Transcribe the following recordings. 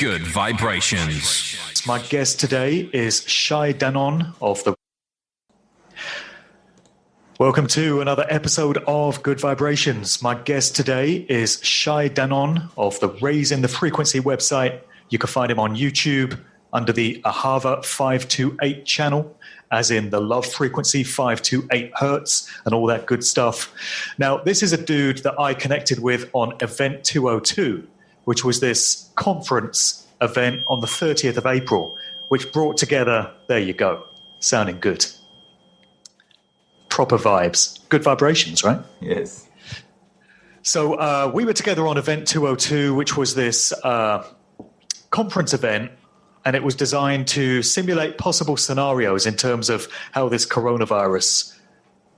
Good Vibrations. My guest today is Shai Danon of the... Welcome to another episode of Good Vibrations. My guest today is Shai Danon of the Raising the Frequency website. You can find him on YouTube under the Ahava 528 channel, as in the love frequency 528 hertz and all that good stuff. Now, this is a dude that I connected with on Event 202, which was this conference event on the 30th of April, which brought together, there you go, sounding good. Proper vibes, good vibrations, right? Yes. So we were together on Event 202, which was this conference event, and it was designed to simulate possible scenarios in terms of how this coronavirus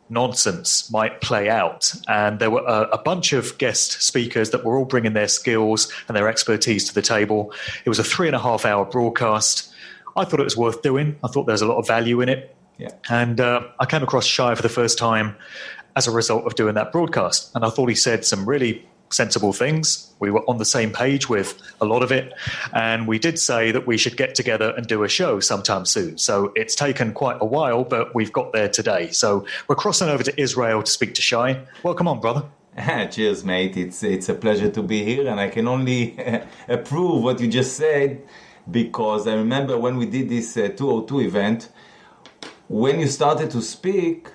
nonsense might play out. And there were a bunch of guest speakers that were all bringing their skills and their expertise to the table. It was a 3.5-hour broadcast. I thought it was worth doing. I thought there was a lot of value in it. Yeah. And I came across Shai for the first time as a result of doing that broadcast. And I thought he said some really sensible things. We were on the same page with a lot of it. And we did say that we should get together and do a show sometime soon. So it's taken quite a while, but we've got there today. So we're crossing over to Israel to speak to Shai. Welcome on, brother. Cheers, mate. It's a pleasure to be here. And I can only approve what you just said, because I remember when we did this 202 event, when you started to speak,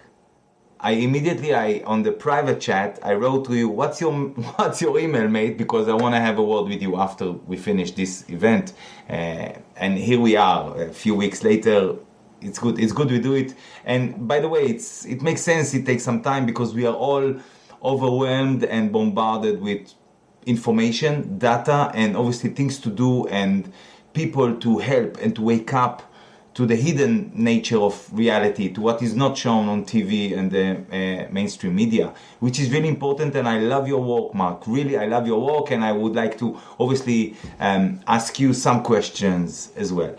I immediately on the private chat, I wrote to you, what's your email, mate? Because I want to have a word with you after we finish this event. And here we are, a few weeks later. It's good we do it. And by the way, it makes sense. It takes some time because we are all overwhelmed and bombarded with information, data, and obviously things to do and people to help and to wake up to the hidden nature of reality, to what is not shown on TV and the mainstream media, which is really important. And I love your work, Mark. Really, I love your work, and I would like to obviously ask you some questions as well.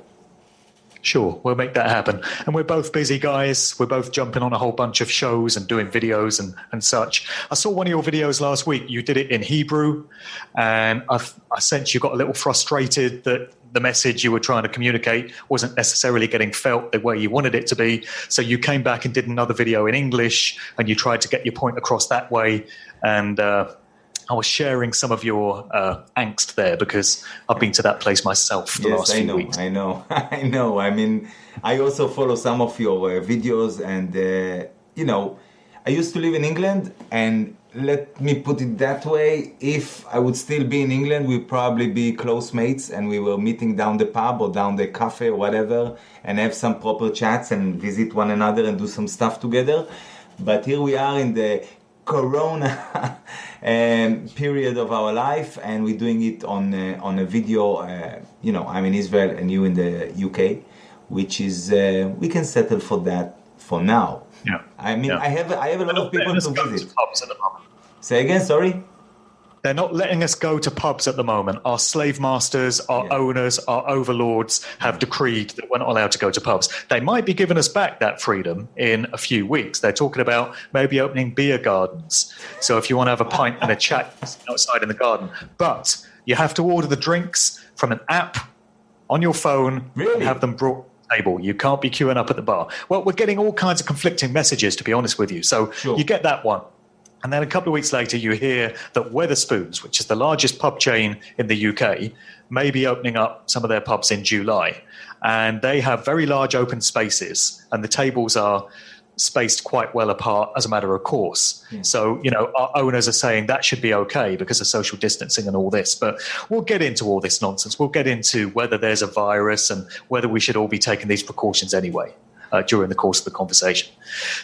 Sure, we'll make that happen. And we're both busy guys. We're both jumping on a whole bunch of shows and doing videos and such. I saw one of your videos last week. You did it in Hebrew, and I sense you got a little frustrated that the message you were trying to communicate wasn't necessarily getting felt the way you wanted it to be. So you came back and did another video in English, and you tried to get your point across that way. And I was sharing some of your angst there because I've been to that place myself the last few weeks. I know. I mean, I also follow some of your videos, and I used to live in England, and let me put it that way, if I would still be in England, we'd probably be close mates, and we were meeting down the pub or down the cafe or whatever, and have some proper chats and visit one another and do some stuff together. But here we are in the Corona period of our life, and we're doing it on a video. I'm in Israel and you in the UK, which is we can settle for that for now. Yeah. I mean, yeah. I have a lot of people to visit. Pubs at the moment. Say again, sorry? They're not letting us go to pubs at the moment. Our slave masters, our owners, our overlords have decreed that we're not allowed to go to pubs. They might be giving us back that freedom in a few weeks. They're talking about maybe opening beer gardens. So if you want to have a pint and a chat outside in the garden. But you have to order the drinks from an app on your phone and have them brought table. You can't be queuing up at the bar. Well, we're getting all kinds of conflicting messages, to be honest with you. So You get that one. And then a couple of weeks later, you hear that Wetherspoons, which is the largest pub chain in the UK, may be opening up some of their pubs in July. And they have very large open spaces, and the tables are spaced quite well apart as a matter of course. Yeah. So, our owners are saying that should be okay because of social distancing and all this. But we'll get into all this nonsense. We'll get into whether there's a virus and whether we should all be taking these precautions anyway during the course of the conversation.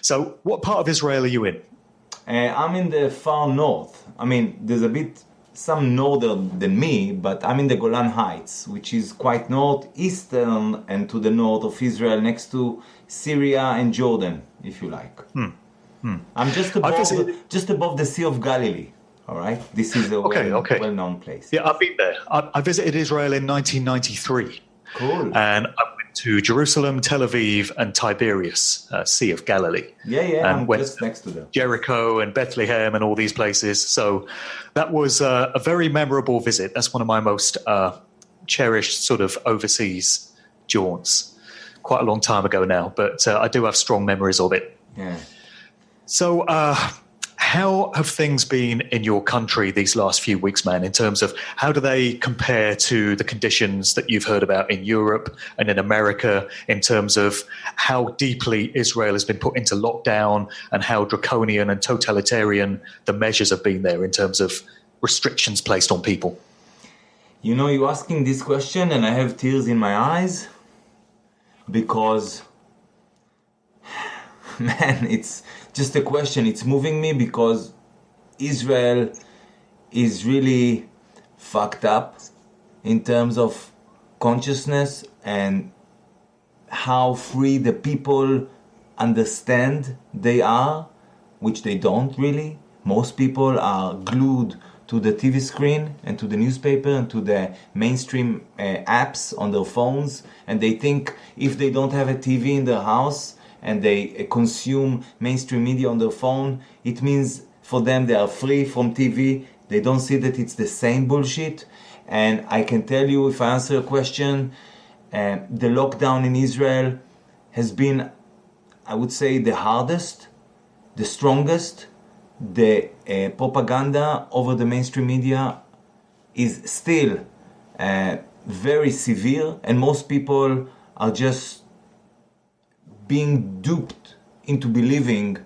So what part of Israel are you in? I'm in the far north. I mean, there's some northern than me, but I'm in the Golan Heights, which is quite northeastern and to the north of Israel, next to Syria and Jordan, if you like. I'm just above the Sea of Galilee. All right, this is a well-known place. Yeah, I've been there. I visited Israel in 1993. Cool. And I went to Jerusalem, Tel Aviv, and Tiberias, Sea of Galilee. Yeah, I'm just next to them. Jericho and Bethlehem and all these places. So that was a very memorable visit. That's one of my most cherished sort of overseas jaunts quite a long time ago now, but I do have strong memories of it. Yeah. So, how have things been in your country these last few weeks, man, in terms of how do they compare to the conditions that you've heard about in Europe and in America, in terms of how deeply Israel has been put into lockdown and how draconian and totalitarian the measures have been there in terms of restrictions placed on people? You know, you're asking this question and I have tears in my eyes because, man, it's just a question. It's moving me because Israel is really fucked up in terms of consciousness and how free the people understand they are, which they don't really. Most people are glued to the TV screen and to the newspaper and to the mainstream apps on their phones, and they think if they don't have a TV in their house and they consume mainstream media on their phone, it means for them they are free from TV. They don't see that it's the same bullshit. And I can tell you, if I answer your question, the lockdown in Israel has been, I would say, the hardest, the strongest. The propaganda over the mainstream media is still very severe, and most people are just being duped into believing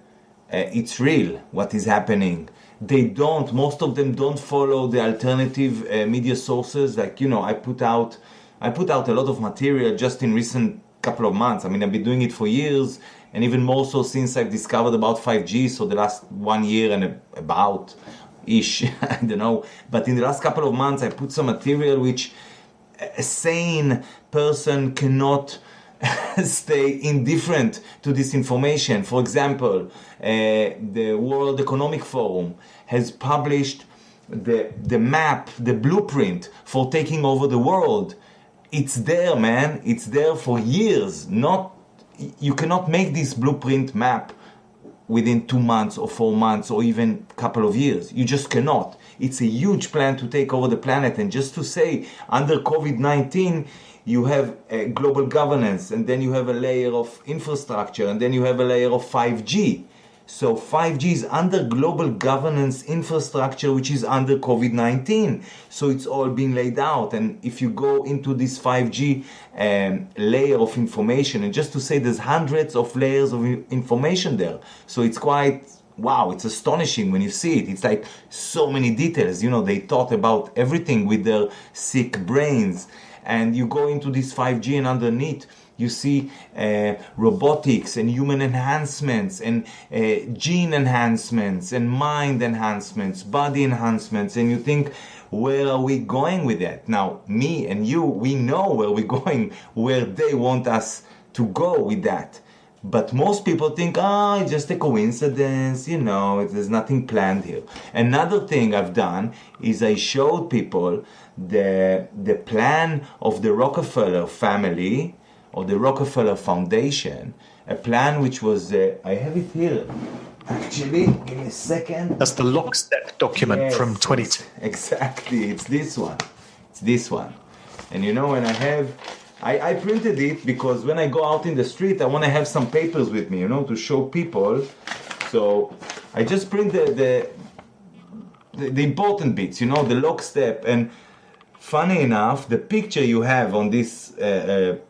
it's real, what is happening. Most of them don't follow the alternative media sources. Like, you know, I put out a lot of material just in recent couple of months. I mean, I've been doing it for years, and even more so since I've discovered about 5G, so the last 1 year and about-ish, I don't know. But in the last couple of months, I put some material which a sane person cannot stay indifferent to this information. For example, the World Economic Forum has published the map, the blueprint for taking over the world. It's there, man. It's there for years. You cannot make this blueprint map within 2 months or 4 months or even a couple of years. You just cannot. It's a huge plan to take over the planet. And just to say, under COVID-19, you have global governance, and then you have a layer of infrastructure, and then you have a layer of 5G. So 5G is under global governance infrastructure, which is under COVID-19. So it's all being laid out. And if you go into this 5G layer of information, and just to say there's hundreds of layers of information there. So it's quite, wow, it's astonishing when you see it. It's like so many details. You know, they thought about everything with their sick brains. And you go into this 5G, and underneath you see robotics and human enhancements and gene enhancements and mind enhancements, body enhancements, and you think, where are we going with that? Now, me and you, we know where we're going, where they want us to go with that. But most people think, it's just a coincidence, you know, there's nothing planned here. Another thing I've done is I showed people the plan of the Rockefeller family, or the Rockefeller Foundation, a plan which was, I have it here, actually, give me a second. That's the lockstep document from 22. Exactly, it's this one. And you know, when I printed it because when I go out in the street, I want to have some papers with me, you know, to show people. So I just print the important bits, you know, the lockstep. And funny enough, the picture you have on this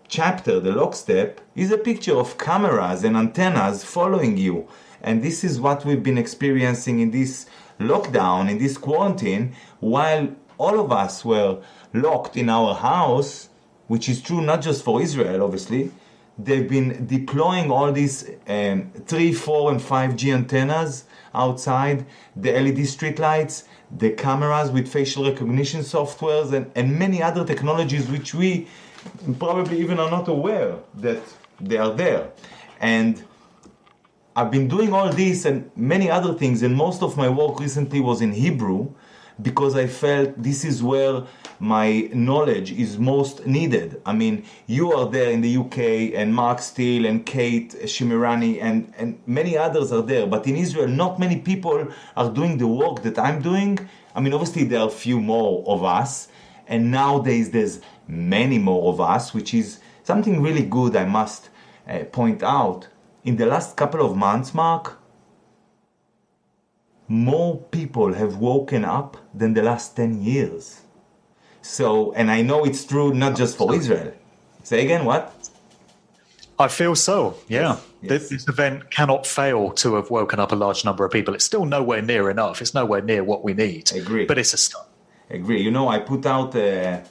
chapter, the lockstep, is a picture of cameras and antennas following you. And this is what we've been experiencing in this lockdown, in this quarantine, while all of us were locked in our house, which is true not just for Israel, obviously. They've been deploying all these 3, 4, and 5G antennas outside, the LED streetlights, the cameras with facial recognition softwares, and many other technologies which we probably even are not aware that they are there. And I've been doing all this and many other things, and most of my work recently was in Hebrew, because I felt this is where my knowledge is most needed. I mean, you are there in the UK, and Mark Steele and Kate Shimirani and many others are there. But in Israel, not many people are doing the work that I'm doing. I mean, obviously there are a few more of us, And nowadays there's many more of us, which is something really good, I must point out. In the last couple of months, Mark, more people have woken up than the last 10 years. So, and I know it's true not just for Israel. Say again, what? I feel so, yeah. Yes. This event cannot fail to have woken up a large number of people. It's still nowhere near enough. It's nowhere near what we need. Agree. But it's a start. Agree. You know, I put out a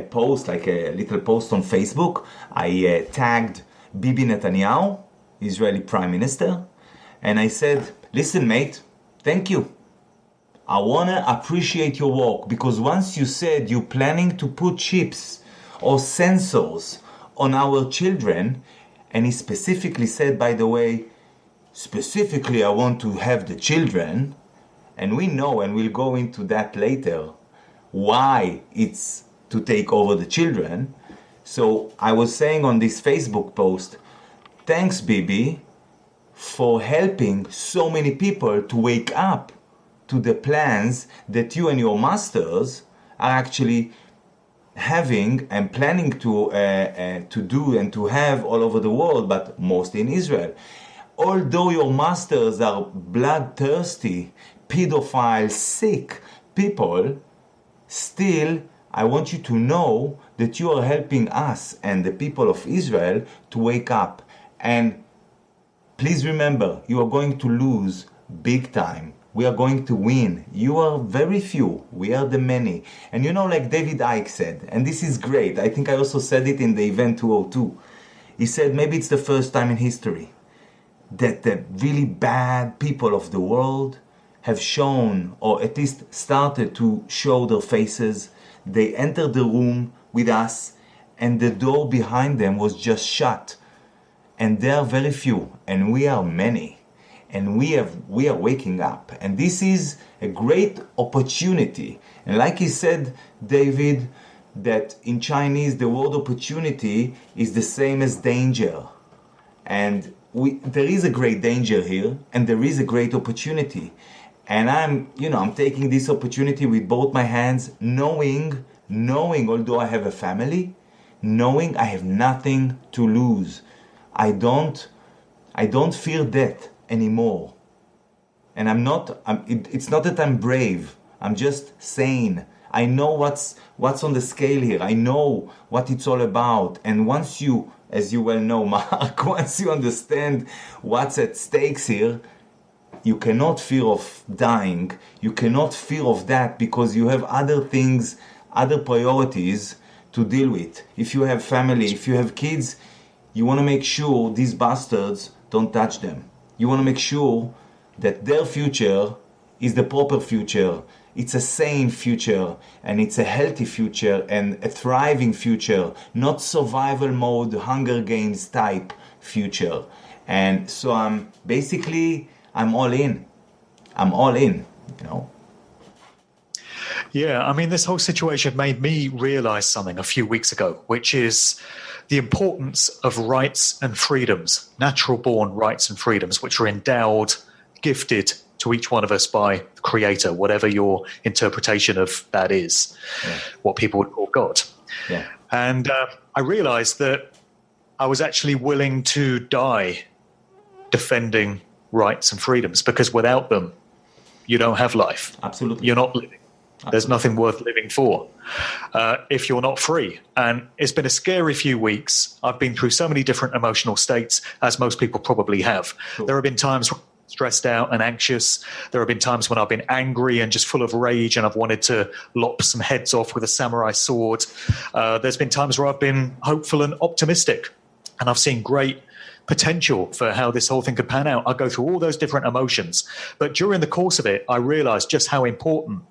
post, like a little post on Facebook. I tagged Bibi Netanyahu, Israeli Prime Minister, and I said, listen, mate, thank you. I want to appreciate your work, because once you said you're planning to put chips or sensors on our children, and he specifically said, by the way, specifically I want to have the children, and we know, and we'll go into that later, why it's to take over the children. So I was saying on this Facebook post, thanks Bibi for helping so many people to wake up to the plans that you and your masters are actually having and planning to do and to have all over the world, but mostly in Israel. Although your masters are bloodthirsty, pedophile, sick people, still I want you to know that you are helping us and the people of Israel to wake up. And please remember, you are going to lose big time. We are going to win. You are very few. We are the many. And you know, like David Icke said, and this is great. I think I also said it in the event 202. He said maybe it's the first time in history that the really bad people of the world have shown, or at least started to show their faces. They entered the room with us, and the door behind them was just shut. And they are very few, and we are many. And we are waking up. And this is a great opportunity. And like he said, David, that in Chinese the word opportunity is the same as danger. And there is a great danger here, and there is a great opportunity. And I'm taking this opportunity with both my hands, knowing, although I have a family, knowing I have nothing to lose. I don't fear death anymore. And it's not that I'm brave. I'm just sane. I know what's on the scale here. I know what it's all about. And once you, as you well know, Mark, once you understand what's at stakes here, you cannot fear of dying. You cannot fear of that, because you have other things, other priorities to deal with. If you have family, if you have kids, you want to make sure these bastards don't touch them. You want to make sure that their future is the proper future. It's a sane future, and it's a healthy future, and a thriving future, not survival mode, Hunger Games type future. And so I'm all in. I'm all in, you know. Yeah, I mean, this whole situation made me realize something a few weeks ago, which is the importance of rights and freedoms, natural-born rights and freedoms, which are endowed, gifted to each one of us by the Creator, whatever your interpretation of that is, what people would call God. Yeah. And I realized that I was actually willing to die defending rights and freedoms, because without them, you don't have life. Absolutely. You're not living. Absolutely. There's nothing worth living for if you're not free. And it's been a scary few weeks. I've been through so many different emotional states, as most people probably have. Sure. There have been times when I'm stressed out and anxious. There have been times when I've been angry and just full of rage, and I've wanted to lop some heads off with a samurai sword. There's been times where I've been hopeful and optimistic, and I've seen great potential for how this whole thing could pan out. I go through all those different emotions. But during the course of it, I realized just how important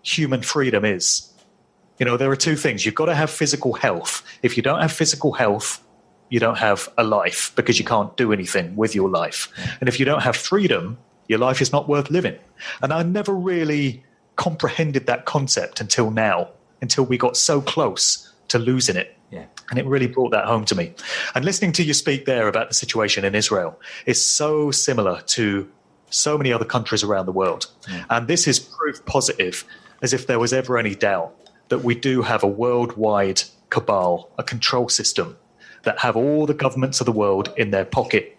human freedom is. You know, there are two things. You've got to have physical health. If you don't have physical health, you don't have a life, because you can't do anything with your life. And if you don't have freedom, your life is not worth living. And I never really comprehended that concept until now, until we got so close to losing it. Yeah. And it really brought that home to me. And listening to you speak there about the situation in Israel is so similar to so many other countries around the world. And this is proof positive, as if there was ever any doubt, that we do have a worldwide cabal, a control system that have all the governments of the world in their pocket.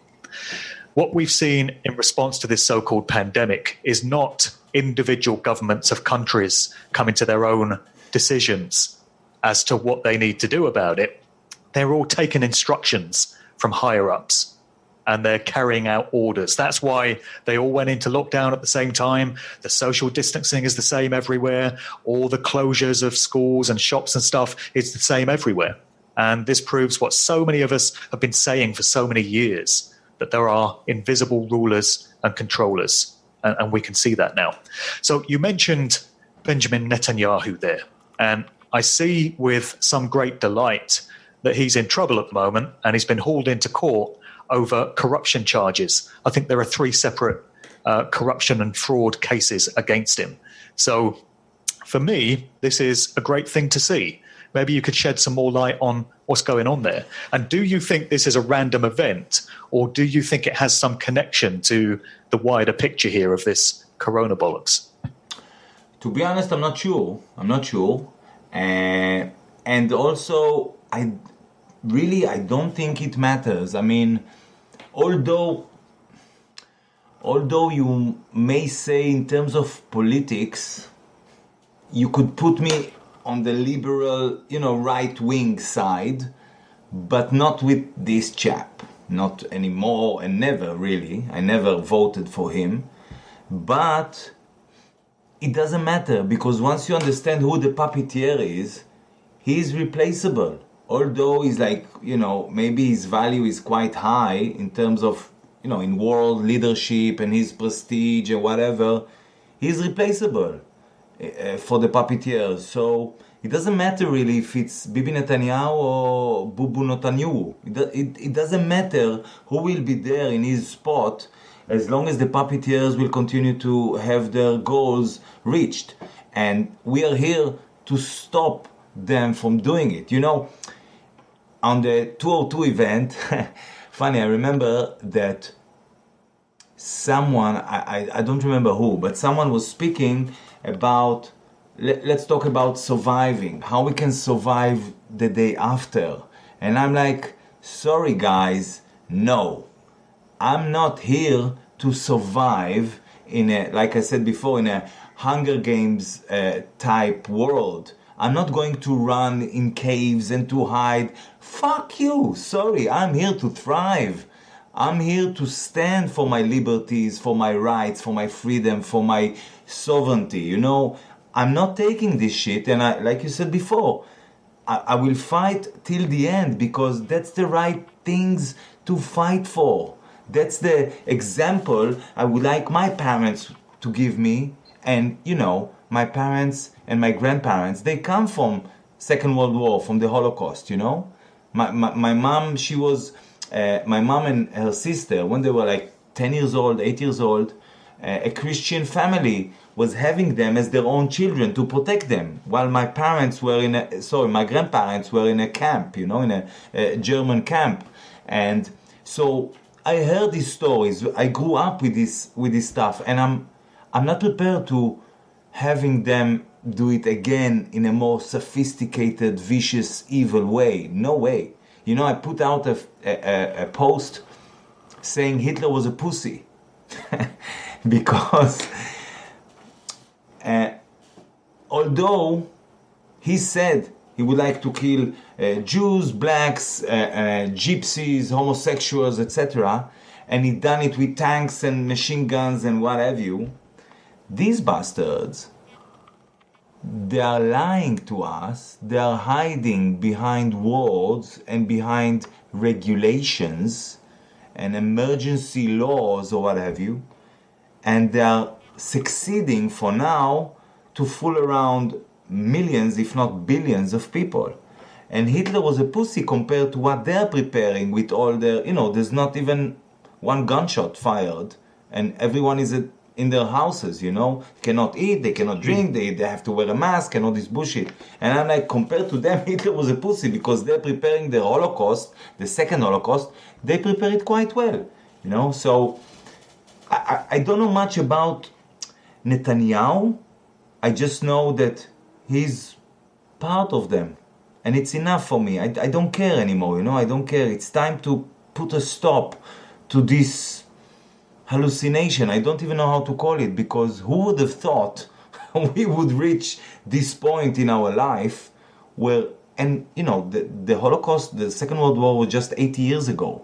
What we've seen in response to this so-called pandemic is not individual governments of countries coming to their own decisions as to what they need to do about it. They're all taking instructions from higher ups and they're carrying out orders. That's why they all went into lockdown at the same time. The social distancing is the same everywhere. All the closures of schools and shops and stuff is the same everywhere. And this proves what so many of us have been saying for so many years, that there are invisible rulers and controllers. And we can see that now. So you mentioned Benjamin Netanyahu there. And I see with some great delight that he's in trouble at the moment and he's been hauled into court over corruption charges. I think there are 3 separate corruption and fraud cases against him. So for me, this is a great thing to see. Maybe you could shed some more light on what's going on there. And do you think this is a random event, or do you think it has some connection to the wider picture here of this corona bollocks? To be honest, I'm not sure. And also, I don't think it matters. I mean, although you may say in terms of politics, you could put me on the liberal, right-wing side, but not with this chap. Not anymore, and never really. I never voted for him. But it doesn't matter, because once you understand who the puppeteer is, he's replaceable. Although he's maybe his value is quite high in terms of, in world leadership and his prestige and whatever, he's replaceable for the puppeteers. So it doesn't matter really if it's Bibi Netanyahu or Bubu Netanyahu. It doesn't matter who will be there in his spot, as long as the puppeteers will continue to have their goals reached. And we are here to stop them from doing it. On the 202 event, funny, I remember that someone, I don't remember who, but someone was speaking about, let's talk about surviving, how we can survive the day after. And I'm like, sorry guys, no. I'm not here to survive in a, like I said before, in a Hunger Games type world. I'm not going to run in caves and to hide. Fuck you. Sorry, I'm here to thrive. I'm here to stand for my liberties, for my rights, for my freedom, for my sovereignty. I'm not taking this shit. And like you said before, I will fight till the end, because that's the right things to fight for. That's the example I would like my parents to give me. And, my parents and my grandparents, they come from Second World War, from the Holocaust, My mom, she was, my mom and her sister, when they were like 10 years old, 8 years old, a Christian family was having them as their own children to protect them, while my grandparents were in a camp, in a German camp. And so I heard these stories. I grew up with this stuff, and I'm not prepared to having them do it again in a more sophisticated, vicious, evil way. No way. I put out a post saying Hitler was a pussy. Because although he said he would like to kill Jews, blacks, gypsies, homosexuals, etc., and he done it with tanks and machine guns and what have you, these bastards, they are lying to us. They are hiding behind words and behind regulations and emergency laws or what have you, and they are succeeding for now to fool around millions, if not billions, of people. And Hitler was a pussy compared to what they're preparing with all their, there's not even one gunshot fired, and everyone is in their houses, cannot eat, they cannot drink, they have to wear a mask and all this bullshit. And I'm like, compared to them, Hitler was a pussy, because they're preparing the Holocaust, the second Holocaust, they prepare it quite well, So I don't know much about Netanyahu. I just know that he's part of them. And it's enough for me. I don't care anymore, I don't care. It's time to put a stop to this hallucination. I don't even know how to call it, because who would have thought we would reach this point in our life where, and the Holocaust, the Second World War was just 80 years ago.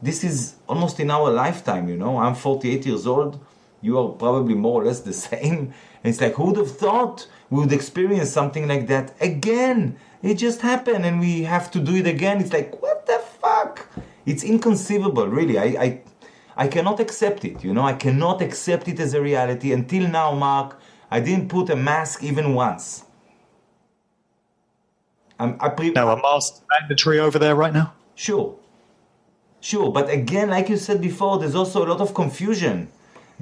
This is almost in our lifetime, I'm 48 years old. You are probably more or less the same. And it's like, who would have thought we would experience something like that again? It just happened and we have to do it again. It's like, what the fuck? It's inconceivable, really. I cannot accept it, I cannot accept it as a reality. Until now, Mark, I didn't put a mask even once. Now, are masks mandatory over there right now? Sure. But again, like you said before, there's also a lot of confusion,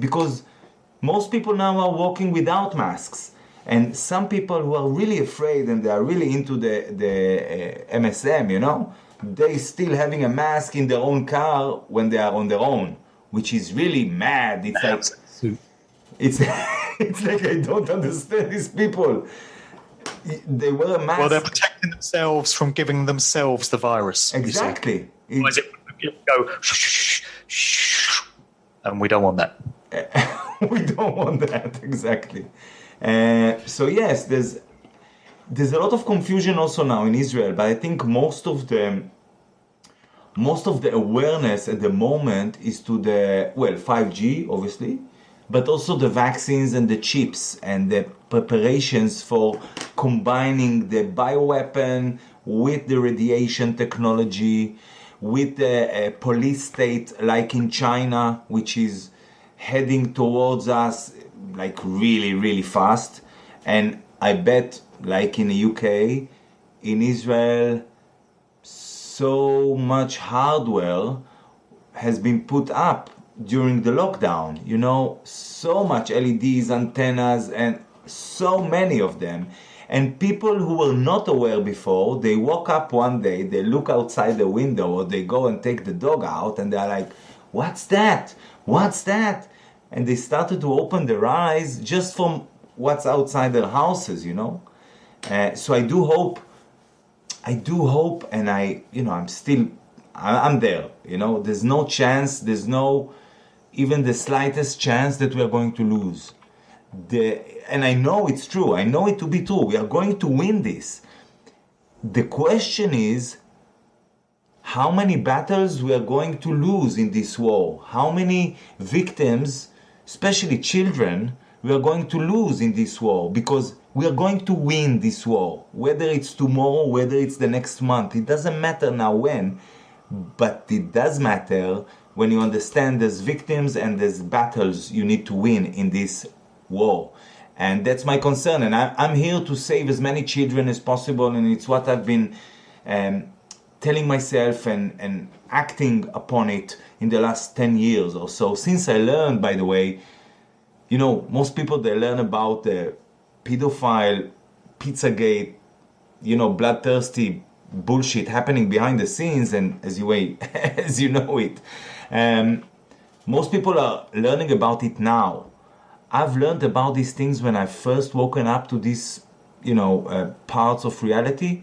because most people now are walking without masks. And some people who are really afraid and they are really into the MSM, they still having a mask in their own car when they are on their own, which is really mad. It's like, it's like I don't understand these people. They wear a mask. Well, they're protecting themselves from giving themselves the virus. Exactly. Otherwise it would go shh, shh, and we don't want that. We don't want that, exactly. So yes, there's a lot of confusion also now in Israel, but I think most of the awareness at the moment is to the 5G, obviously, but also the vaccines and the chips and the preparations for combining the bioweapon with the radiation technology, with the police state like in China, which is heading towards us like really, really fast. And I bet, like in the UK, in Israel, so much hardware has been put up during the lockdown. So much LEDs, antennas, and so many of them. And people who were not aware before, they woke up one day, they look outside the window, or they go and take the dog out, and they're like, what's that? What's that? And they started to open their eyes just from what's outside their houses, So I do hope, and I'm there, There's no chance, there's no even the slightest chance that we are going to lose. And I know it's true, I know it to be true, we are going to win this. The question is, how many battles we are going to lose in this war? How many victims, especially children, we are going to lose in this war? Because we are going to win this war. Whether it's tomorrow, whether it's the next month, it doesn't matter now when, but it does matter when you understand there's victims and there's battles you need to win in this war. And that's my concern. And I'm here to save as many children as possible, and it's what I've been telling myself and acting upon it in the last 10 years or so. Since I learned, by the way, most people, they learn about the pedophile, Pizzagate, bloodthirsty bullshit happening behind the scenes, and as you know it. Most people are learning about it now. I've learned about these things when I first woken up to these, parts of reality,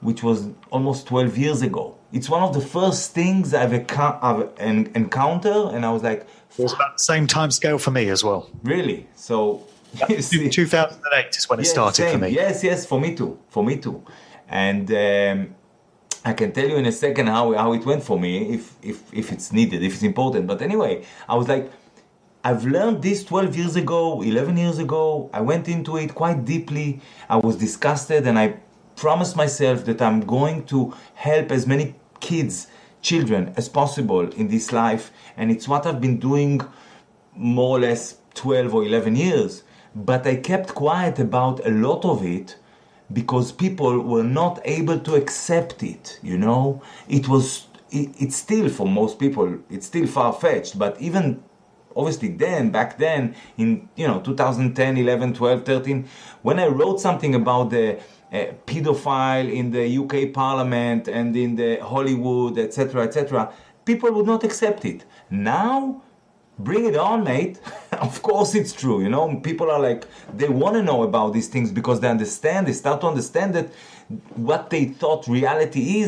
which was almost 12 years ago. It's one of the first things I've encountered, and I was like... It was about the same time scale for me as well. Really? So... 2008 is when it started same. for me. Yes, for me too. And I can tell you in a second how it went for me, if it's needed, if it's important. But anyway, I was like, I've learned this 12 years ago, 11 years ago. I went into it quite deeply. I was disgusted, and I promised myself that I'm going to help as many children as possible in this life. And it's what I've been doing more or less 12 or 11 years. But I kept quiet about a lot of it because people were not able to accept it, It's still, for most people, it's still far-fetched. But even, obviously, back then, in, 2010, 11, 12, 13, when I wrote something about the pedophile in the UK Parliament and in the Hollywood, etc., people would not accept it. Now, bring it on, mate. Of course it's true, People are like, they want to know about these things because they start to understand that what they thought reality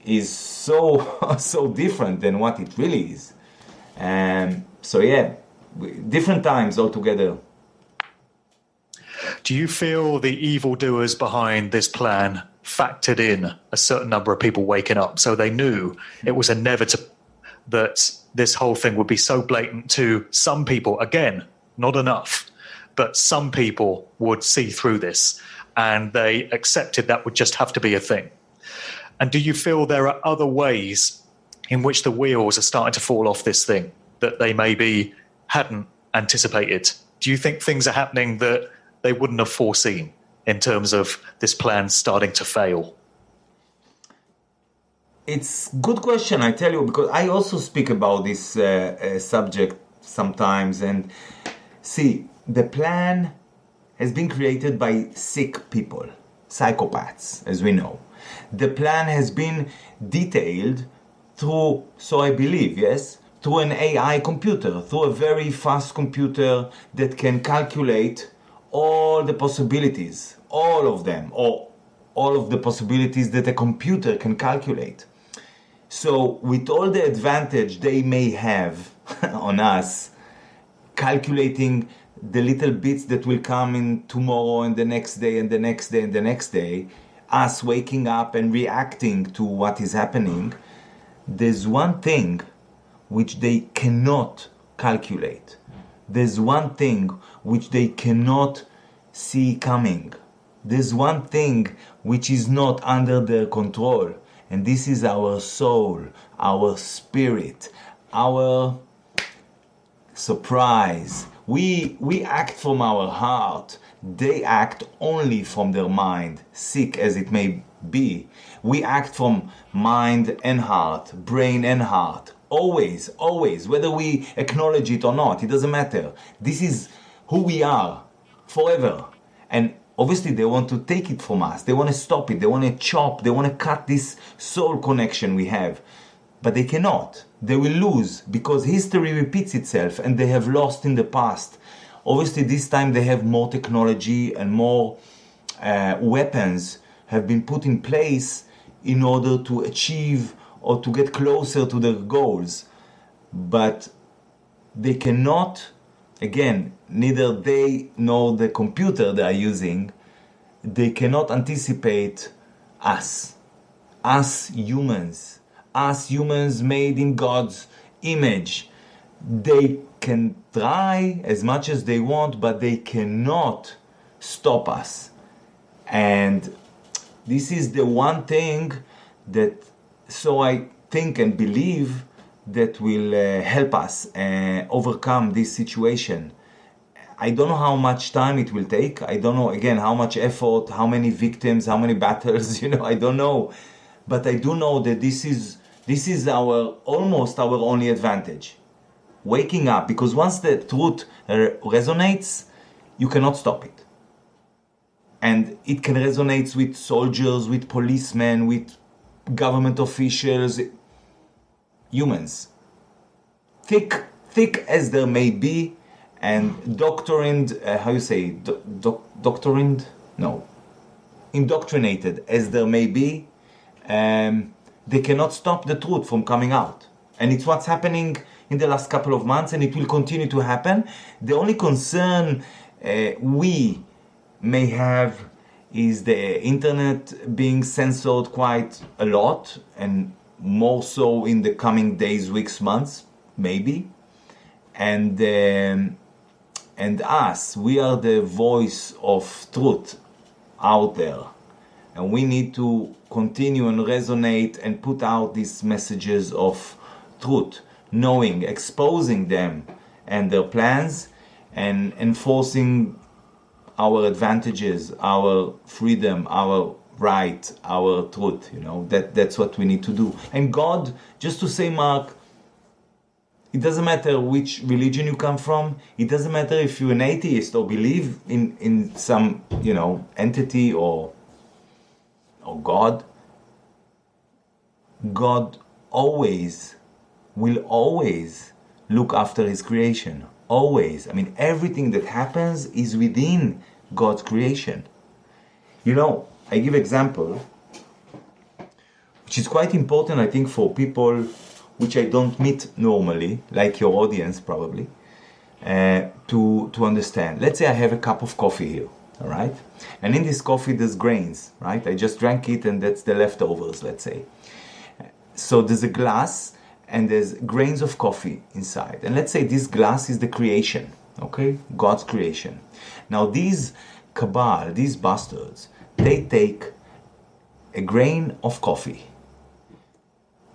is so so different than what it really is. So yeah, different times altogether. Do you feel the evildoers behind this plan factored in a certain number of people waking up, so they knew it was inevitable that this whole thing would be so blatant to some people? Again, not enough, but some people would see through this, and they accepted that would just have to be a thing. And do you feel there are other ways in which the wheels are starting to fall off this thing that they maybe hadn't anticipated? Do you think things are happening that they wouldn't have foreseen in terms of this plan starting to fail? It's a good question, I tell you, because I also speak about this subject sometimes. And see, the plan has been created by sick people, psychopaths, as we know. The plan has been detailed through, so I believe, yes, through an AI computer, through a very fast computer that can calculate all the possibilities, all of them, or all of the possibilities that a computer can calculate. So with all the advantage they may have on us, calculating the little bits that will come in tomorrow and the next day and the next day and the next day, us waking up and reacting to what is happening, there's one thing which they cannot calculate. There's one thing which they cannot see coming. There's one thing which is not under their control, and this is our soul, our spirit, our surprise. We act from our heart. They act only from their mind, sick as it may be. We act from mind and heart, brain and heart. Always, always, whether we acknowledge it or not, it doesn't matter. This is who we are forever. And obviously they want to take it from us. They want to stop it. They want to chop. They want to cut this soul connection we have. But they cannot. They will lose because history repeats itself and they have lost in the past. Obviously this time they have more technology and more weapons have been put in place in order to achieve or to get closer to their goals. But they cannot, again, neither they nor the computer they are using, they cannot anticipate us humans made in God's image. They can try as much as they want, but they cannot stop us. And this is the one thing that, so I think and believe, that will help us overcome this situation. I don't know how much time it will take. I don't know, again, how much effort, how many victims, how many battles, I don't know. But I do know that this is almost our only advantage. Waking up, because once the truth resonates, you cannot stop it. And it can resonate with soldiers, with policemen, with government officials, humans. Thick as there may be, and indoctrinated as there may be, they cannot stop the truth from coming out. And it's what's happening in the last couple of months, and it will continue to happen. The only concern we may have is the internet being censored quite a lot, and more so in the coming days, weeks, months, maybe. And us, we are the voice of truth out there. And we need to continue and resonate and put out these messages of truth, knowing, exposing them and their plans, and enforcing our advantages, our freedom, our right, our truth. That's what we need to do. And God, just to say, Mark, it doesn't matter which religion you come from. It doesn't matter if you're an atheist or believe in some, entity or God. God always will always look after his creation. Always. I mean, everything that happens is within God's creation. You know, I give example, which is quite important, I think, for people which I don't meet normally, like your audience probably, to understand. Let's say I have a cup of coffee here, all right? And in this coffee there's grains, right? I just drank it and that's the leftovers, let's say. So there's a glass and there's grains of coffee inside. And let's say this glass is the creation, okay? God's creation. Now these cabal, these bastards, they take a grain of coffee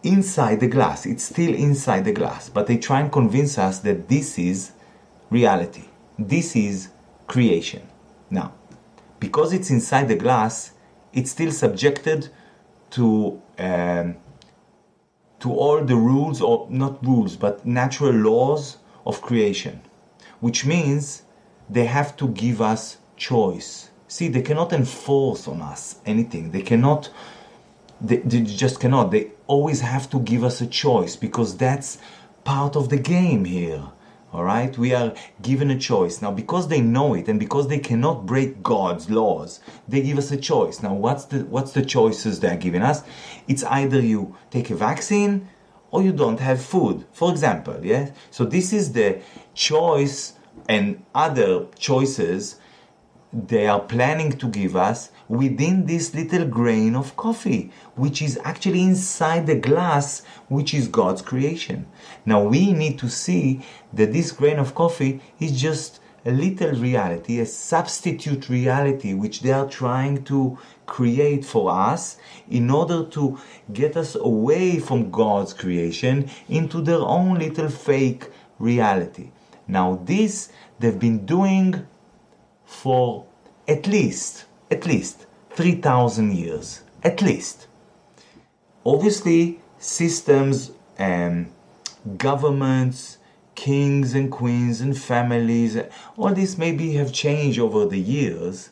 inside the glass. It's still inside the glass, but they try and convince us that this is reality. This is creation. Now, because it's inside the glass, it's still subjected to all the rules, or not rules, but natural laws of creation, which means they have to give us choice. See, they cannot enforce on us anything. They cannot, they just cannot. They always have to give us a choice, because that's part of the game here. All right, we are given a choice. Now, because they know it and because they cannot break God's laws, they give us a choice. Now, what's the choices they're giving us? It's either you take a vaccine or you don't have food, for example. Yeah. So this is the choice, and other choices they are planning to give us within this little grain of coffee, which is actually inside the glass, which is God's creation. Now we need to see that this grain of coffee is just a little reality, a substitute reality, which they are trying to create for us in order to get us away from God's creation into their own little fake reality. Now this they've been doing for at least 3,000 years, at least. Obviously, systems and governments, kings and queens and families, all this maybe have changed over the years,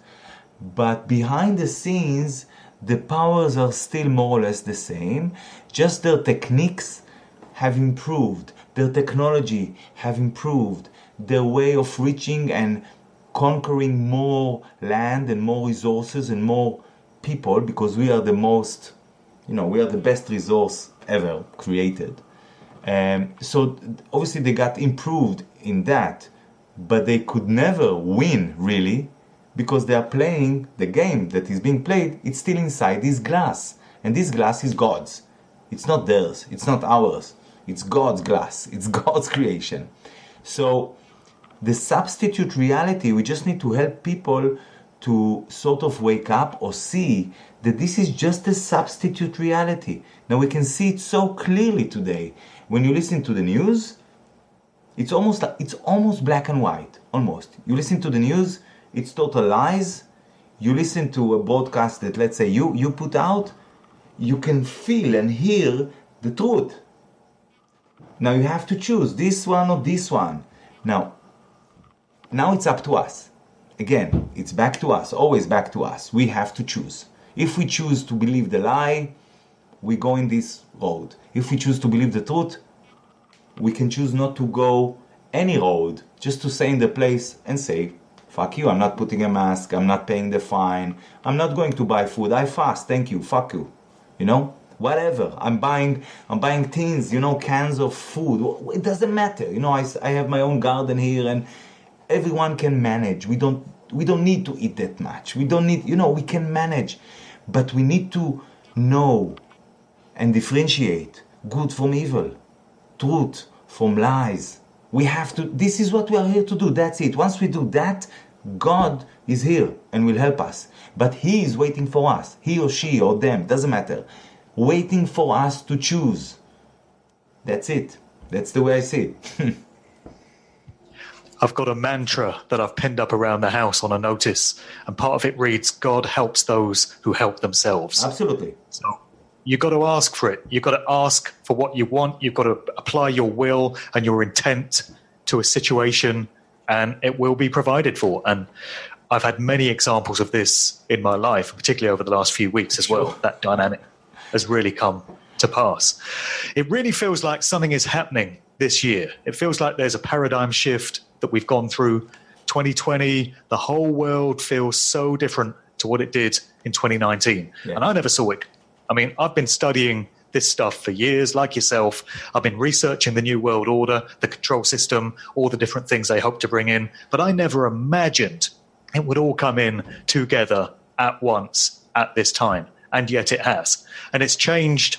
but behind the scenes, the powers are still more or less the same, just their techniques have improved, their technology have improved, their way of reaching and conquering more land and more resources and more people, because we are the most, we are the best resource ever created. So obviously they got improved in that, but they could never win really, because they are playing the game that is being played. It's still inside this glass, and this glass is God's. It's not theirs, it's not ours, it's God's glass, it's God's creation. So the substitute reality, we just need to help people to sort of wake up or see that this is just a substitute reality. Now we can see it so clearly today. When you listen to the news, it's almost black and white, almost. You listen to the news, it's total lies. You listen to a broadcast that, let's say, you put out, you can feel and hear the truth. Now you have to choose this one or this one. Now it's up to us. Again, it's back to us, always back to us. We have to choose. If we choose to believe the lie, we go in this road. If we choose to believe the truth, we can choose not to go any road, just to stay in the place and say, fuck you, I'm not putting a mask, I'm not paying the fine, I'm not going to buy food, I fast, thank you, fuck you. Whatever. I'm buying tins, cans of food. It doesn't matter. I have my own garden here, and everyone can manage. We don't need to eat that much. We don't need, we can manage. But we need to know and differentiate good from evil, truth from lies. We have to, this is what we are here to do. That's it. Once we do that, God is here and will help us. But He is waiting for us. He or she or them, doesn't matter. Waiting for us to choose. That's it. That's the way I see it. I've got a mantra that I've pinned up around the house on a notice, and part of it reads, God helps those who help themselves. Absolutely. So you've got to ask for it. You've got to ask for what you want. You've got to apply your will and your intent to a situation, and it will be provided for. And I've had many examples of this in my life, particularly over the last few weeks as well. That dynamic has really come to pass. It really feels like something is happening this year. It feels like there's a paradigm shift that we've gone through. 2020, the whole world feels so different to what it did in 2019. Yeah. And I never saw it. I mean, I've been studying this stuff for years, like yourself. I've been researching the New World Order, the control system, all the different things they hope to bring in. But I never imagined it would all come in together at once at this time. And yet it has. And it's changed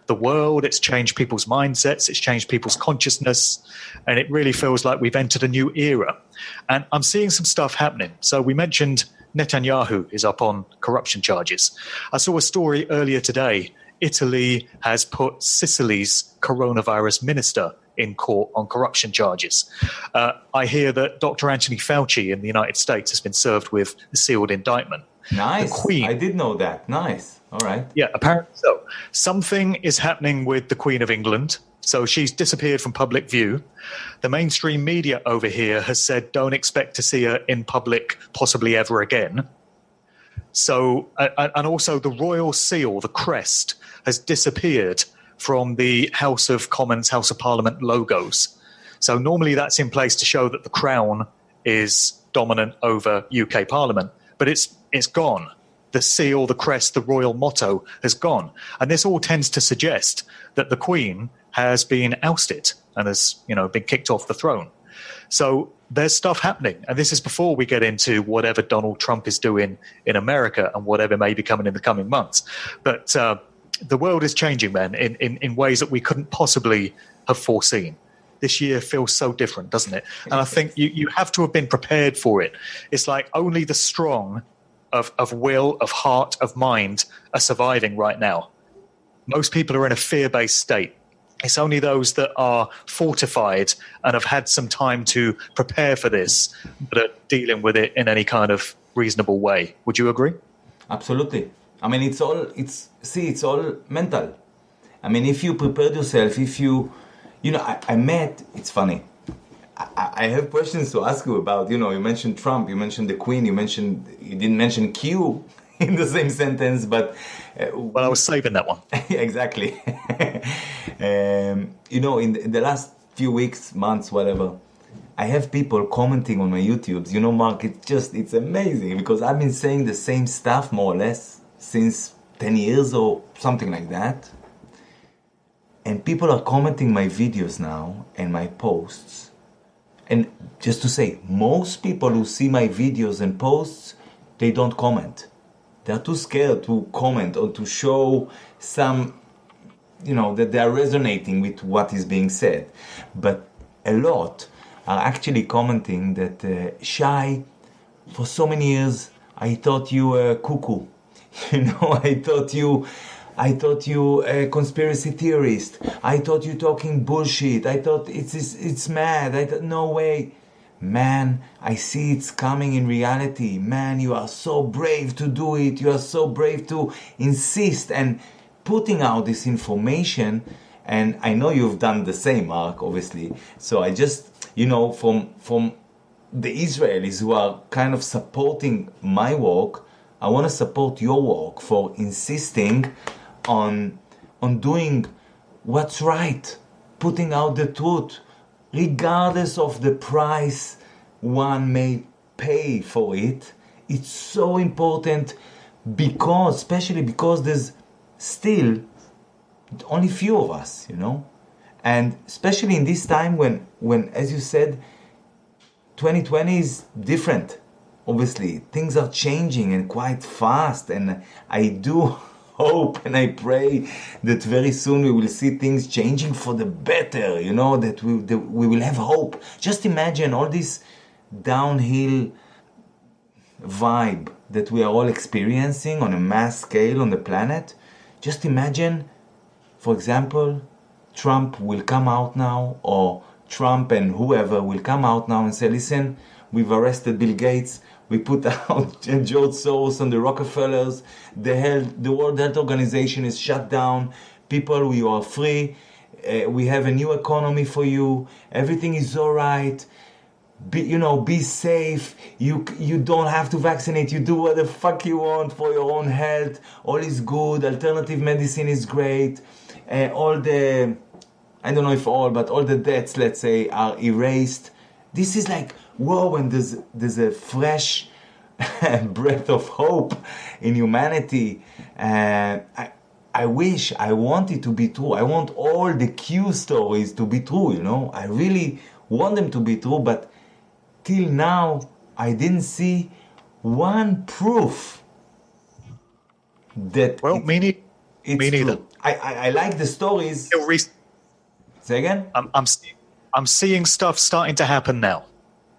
the world, it's changed people's mindsets, it's changed people's consciousness, and it really feels like we've entered a new era. And I'm seeing some stuff happening. So we mentioned Netanyahu is up on corruption charges. I saw a story earlier today. Italy has put Sicily's coronavirus minister in court on corruption charges. I hear that Dr. Anthony Fauci in the United States has been served with a sealed indictment. Nice. The Queen, I did know that. Nice. All right. yeah, apparently so. Something is happening with the Queen of England. So she's disappeared from public view. The mainstream media over here has said don't expect to see her in public possibly ever again. So, and also the royal seal, the crest, has disappeared from the House of Commons, House of Parliament logos. So normally that's in place to show that the crown is dominant over UK Parliament, but it's gone. The seal, the crest, the royal motto has gone. And this all tends to suggest that the Queen has been ousted and has, been kicked off the throne. So there's stuff happening. And this is before we get into whatever Donald Trump is doing in America and whatever may be coming in the coming months. But the world is changing, man, in ways that we couldn't possibly have foreseen. This year feels so different, doesn't it? And I think you have to have been prepared for it. It's like only the strong of will, of heart, of mind are surviving right now. Most people are in a fear-based state. It's only those that are fortified and have had some time to prepare for this that are dealing with it in any kind of reasonable way. Would you agree? Absolutely. I mean, it's all mental. I mean, if you prepared yourself, I met, it's funny. I have questions to ask you about, you mentioned Trump, you mentioned the Queen, you didn't mention Q in the same sentence, but... well, I was saving that one. Exactly. In the last few weeks, months, whatever, I have people commenting on my YouTubes. Mark, it's amazing because I've been saying the same stuff more or less since 10 years or something like that. And people are commenting my videos now and my posts. And just to say, most people who see my videos and posts, they don't comment. They're too scared to comment or to show some, that they are resonating with what is being said. But a lot are actually commenting that, Shai, for so many years, I thought you were cuckoo. I thought you a conspiracy theorist. I thought you talking bullshit. I thought it's mad. I thought, no way. Man, I see it's coming in reality. Man, you are so brave to do it. You are so brave to insist and putting out this information. And I know you've done the same, Mark, obviously. So I just, from the Israelis who are kind of supporting my work, I want to support your work for insisting on doing what's right, putting out the truth, regardless of the price one may pay for it. It's so important especially because there's still only few of us, and especially in this time when, as you said, 2020 is different. Obviously, things are changing and quite fast, and I do hope and I pray that very soon we will see things changing for the better, that we will have hope. Just imagine all this downhill vibe that we are all experiencing on a mass scale on the planet. Just imagine, for example, Trump will come out now, or Trump and whoever will come out now and say, listen, we've arrested Bill Gates, we put out George Soros and the Rockefellers, the World Health Organization is shut down, people, you are free, we have a new economy for you, everything is all right, be safe, you don't have to vaccinate, you do what the fuck you want for your own health, all is good, alternative medicine is great, all the, I don't know if all, but all the debts, let's say, are erased. This is like, whoa, and there's a fresh breath of hope in humanity. I want it to be true. I want all the Q stories to be true, you know. I really want them to be true, but till now, I didn't see one proof that me neither. true. I like the stories. Say again? I'm seeing stuff starting to happen now.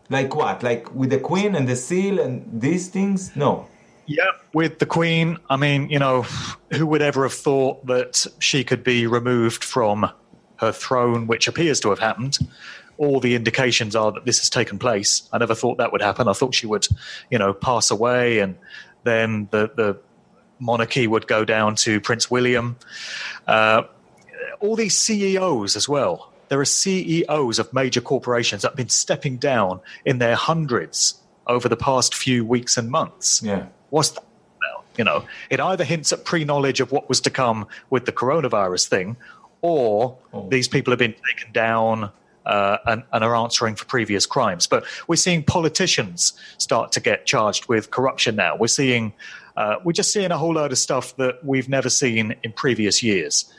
Like what? Like with the Queen and the seal and these things? No. Yeah, with the Queen, I mean, you know, who would ever have thought that she could be removed from her throne, which appears to have happened. All the indications are that this has taken place. I never thought that would happen. I thought she would, you know, pass away and then the monarchy would go down to Prince William. All these CEOs as well. There are CEOs of major corporations that have been stepping down in their hundreds over the past few weeks and months. Yeah. What's that about? You know, it either hints at pre-knowledge of what was to come with the coronavirus thing, or these people have been taken down and are answering for previous crimes. But we're seeing politicians start to get charged with corruption now. We're just seeing a whole load of stuff that we've never seen in previous years.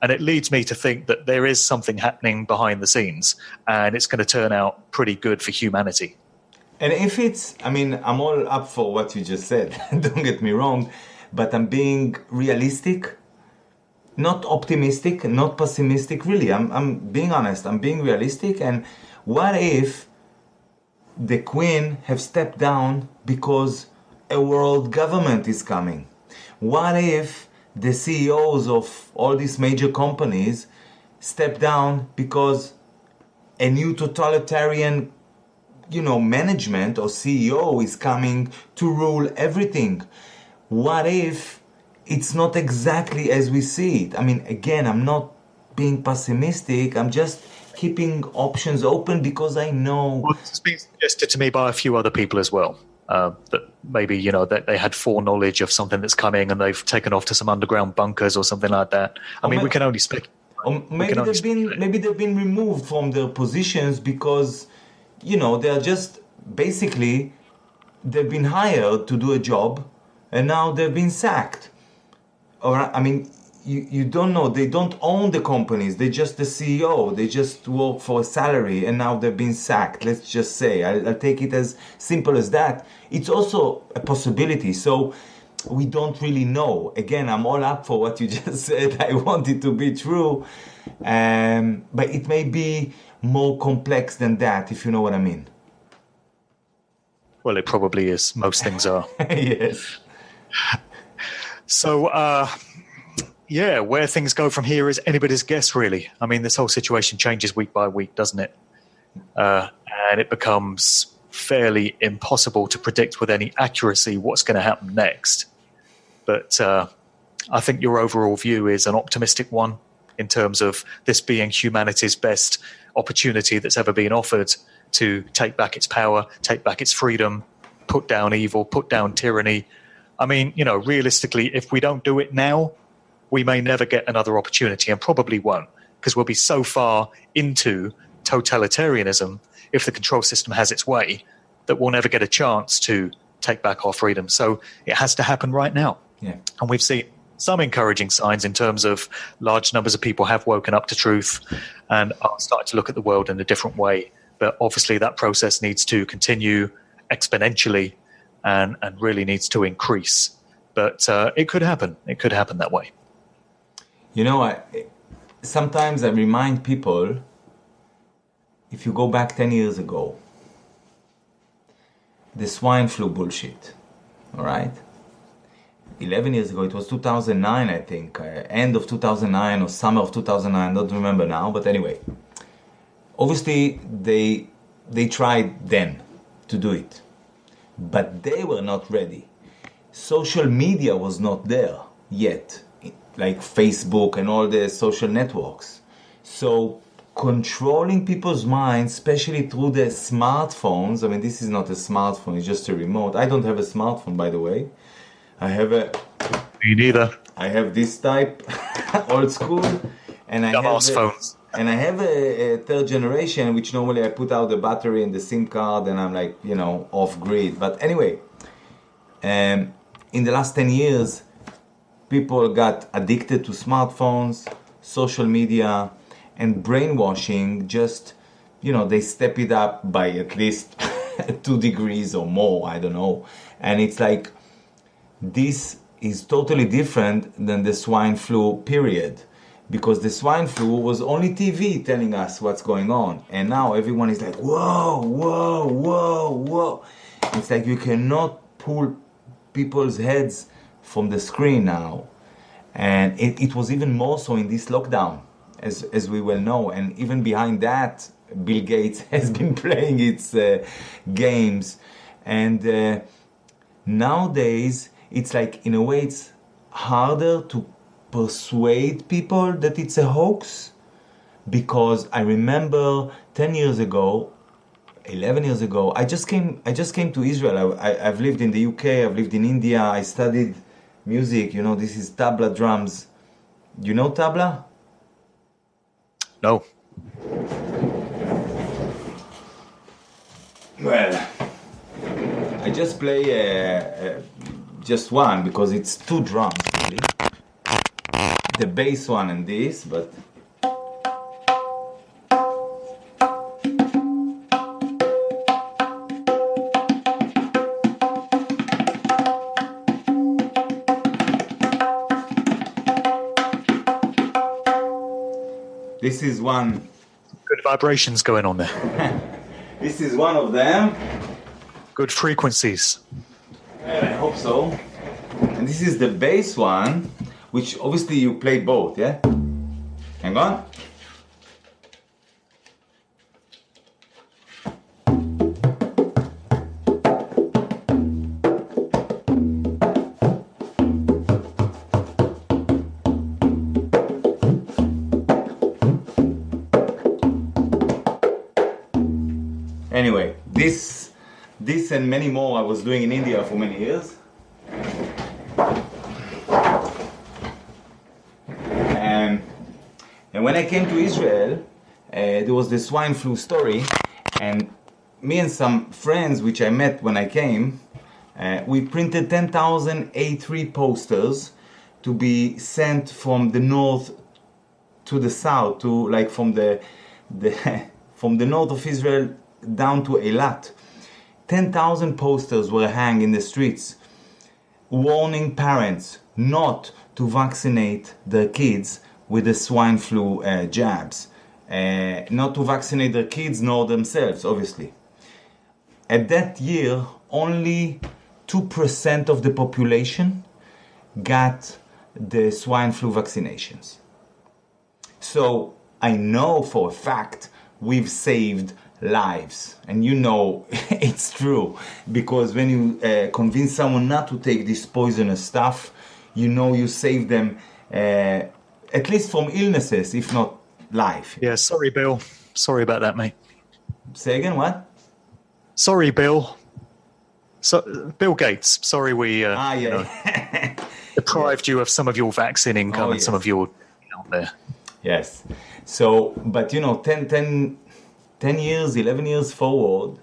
And it leads me to think that there is something happening behind the scenes, and it's going to turn out pretty good for humanity. And if it's, I mean, I'm all up for what you just said, don't get me wrong, but I'm being realistic, not optimistic, not pessimistic, really. I'm being honest, I'm being realistic. And what if the Queen have stepped down because a world government is coming? What if the CEOs of all these major companies step down because a new totalitarian, you know, management or CEO is coming to rule everything? What if it's not exactly as we see it? I mean, again, I'm not being pessimistic. I'm just keeping options open because I know. Well, it's been suggested to me by a few other people as well. That maybe, you know, that they had foreknowledge of something that's coming and they've taken off to some underground bunkers or something like that. I mean, we can only speculate. Or maybe they've been removed from their positions because, you know, they're just basically, they've been hired to do a job and now they've been sacked. Or, I mean, you don't know. They don't own the companies. They're just the CEO. They just work for a salary and now they've been sacked. Let's just say. I'll take it as simple as that. It's also a possibility. So we don't really know. Again, I'm all up for what you just said. I want it to be true. But it may be more complex than that, if you know what I mean. Well, it probably is. Most things are. Yes. So, yeah, where things go from here is anybody's guess, really. I mean, this whole situation changes week by week, doesn't it? And it becomes fairly impossible to predict with any accuracy what's going to happen next. But I think your overall view is an optimistic one in terms of this being humanity's best opportunity that's ever been offered to take back its power, take back its freedom, put down evil, put down tyranny. I mean, you know, realistically, if we don't do it now, we may never get another opportunity, and probably won't, because we'll be so far into totalitarianism if the control system has its way that we'll never get a chance to take back our freedom. So it has to happen right now. Yeah. And we've seen some encouraging signs in terms of large numbers of people have woken up to truth and are starting to look at the world in a different way. But obviously that process needs to continue exponentially and really needs to increase. But it could happen. It could happen that way. You know, sometimes I remind people, if you go back 10 years ago, the swine flu bullshit, all right? 11 years ago, it was 2009, I think, end of 2009 or summer of 2009, I don't remember now, but anyway. Obviously, they tried then to do it, but they were not ready. Social media was not there yet, like Facebook and all the social networks. So controlling people's minds, especially through the smartphones. I mean, this is not a smartphone, it's just a remote. I don't have a smartphone, by the way. I have a... Me neither. I have this type. old school, and I Dumbass have phones. and I have a third generation, which normally I put out the battery and the SIM card, and I'm like, off grid. But anyway, in the last 10 years, people got addicted to smartphones, social media, and brainwashing. Just, they step it up by at least 2 degrees or more, I don't know. And it's like, this is totally different than the swine flu period. Because the swine flu was only TV telling us what's going on. And now everyone is like, whoa, whoa, whoa, whoa. It's like you cannot pull people's heads from the screen now. And it was even more so in this lockdown, as we well know. And even behind that, Bill Gates has been playing its games. And nowadays, it's like, in a way, it's harder to persuade people that it's a hoax, because I remember 10 years ago, 11 years ago, I just came to Israel. I've lived in the UK, I've lived in India, I studied music, this is tabla drums. You know tabla? No. Well, I just play just one, because it's 2 drums really. The bass one and this, but this is one. Good vibrations going on there. This is one of them. Good frequencies. I hope so. And this is the bass one, which obviously you play both, yeah? Hang on. Anyway, this and many more I was doing in India for many years. And when I came to Israel, there was the swine flu story, and me and some friends which I met when I came, we printed 10,000 A3 posters to be sent from the north to the south, to like from the from the north of Israel down to Eilat. 10,000 posters were hung in the streets warning parents not to vaccinate their kids with the swine flu jabs. Not to vaccinate their kids nor themselves, obviously. At that year, only 2% of the population got the swine flu vaccinations. So I know for a fact we've saved lives, and it's true, because when you convince someone not to take this poisonous stuff, you save them at least from illnesses, if not life. Yeah, sorry, Bill. Sorry about that, mate. Say again, what? Sorry, Bill. So, Bill Gates, sorry we deprived you of some of your vaccine income and some of your out there. Yes. So, but 10 years, 11 years forward,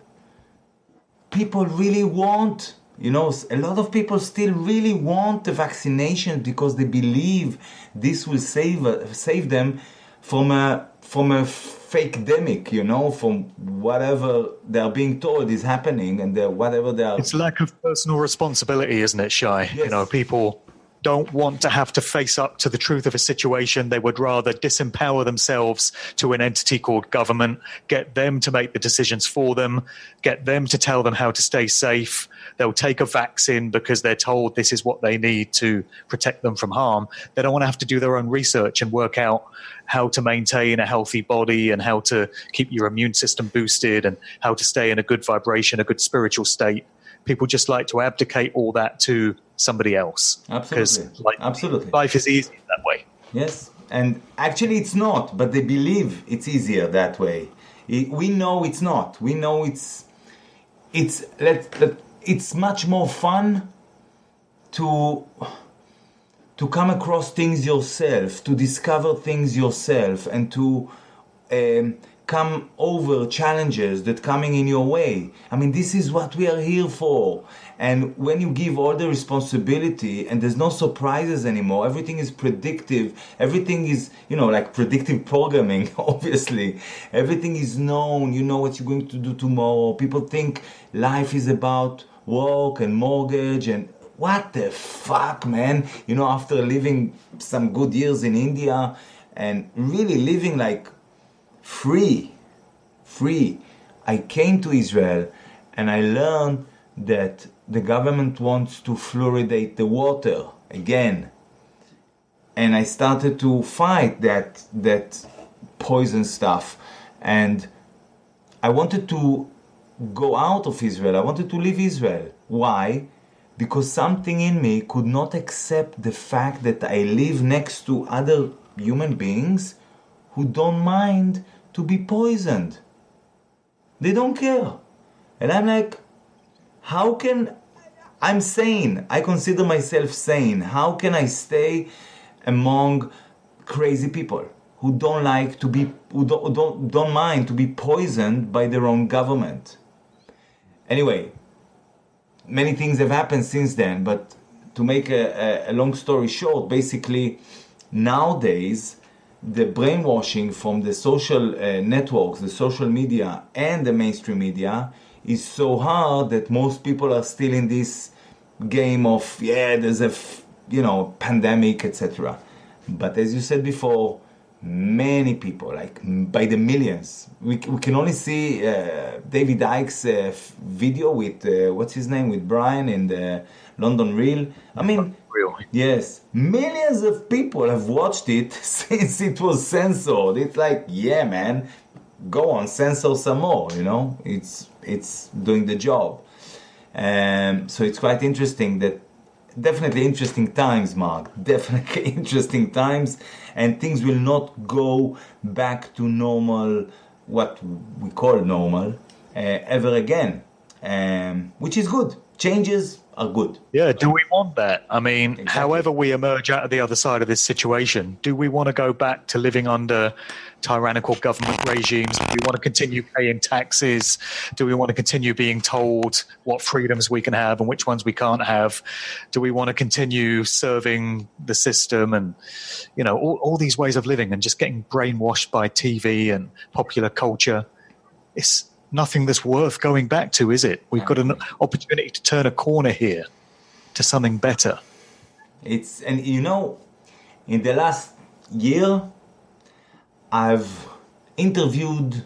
people really want, a lot of people still really want the vaccination because they believe this will save them from a fake-demic, from whatever they're being told is happening and whatever they are. It's lack of personal responsibility, isn't it, Shai? Yes. People don't want to have to face up to the truth of a situation. They would rather disempower themselves to an entity called government, get them to make the decisions for them, get them to tell them how to stay safe. They'll take a vaccine because they're told this is what they need to protect them from harm. They don't want to have to do their own research and work out how to maintain a healthy body and how to keep your immune system boosted and how to stay in a good vibration, a good spiritual state. People just like to abdicate all that to somebody else. Absolutely. Absolutely. Life is easy that way. Yes. And actually it's not, but they believe it's easier that way. We know it's not. We know it's much more fun to to come across things yourself, to discover things yourself, and to come over challenges that coming in your way. I mean, this is what we are here for. And when you give all the responsibility and there's no surprises anymore, everything is predictive, everything is, like predictive programming, obviously. Everything is known, you know what you're going to do tomorrow. People think life is about work and mortgage and what the fuck, man? After living some good years in India and really living like free, I came to Israel and I learned that the government wants to fluoridate the water again. And I started to fight that poison stuff. And I wanted to go out of Israel. I wanted to leave Israel. Why? Because something in me could not accept the fact that I live next to other human beings who don't mind to be poisoned. They don't care. And I'm like, I'm sane. I consider myself sane. How can I stay among crazy people who don't mind to be poisoned by their own government? Anyway, many things have happened since then, but to make a long story short, basically, nowadays, the brainwashing from the social networks, the social media, and the mainstream media is so hard that most people are still in this game of, there's a, pandemic, etc. But as you said before, many people, like by the millions, we can only see David Icke's video with, what's his name, with Brian in the London Reel. I mean, yes, millions of people have watched it since it was censored. It's like, yeah, man, go on, censor some more, it's doing the job. So it's quite interesting definitely interesting times, Mark, definitely interesting times, and things will not go back to normal, what we call normal, ever again, which is good. Changes are good. Yeah, do we want that? I mean, Exactly. However we emerge out of the other side of this situation, do we want to go back to living under tyrannical government regimes? Do we want to continue paying taxes? Do we want to continue being told what freedoms we can have and which ones we can't have? Do we want to continue serving the system and, all these ways of living and just getting brainwashed by TV and popular culture? It's nothing that's worth going back to, is it? We've got an opportunity to turn a corner here to something better. In the last year, I've interviewed,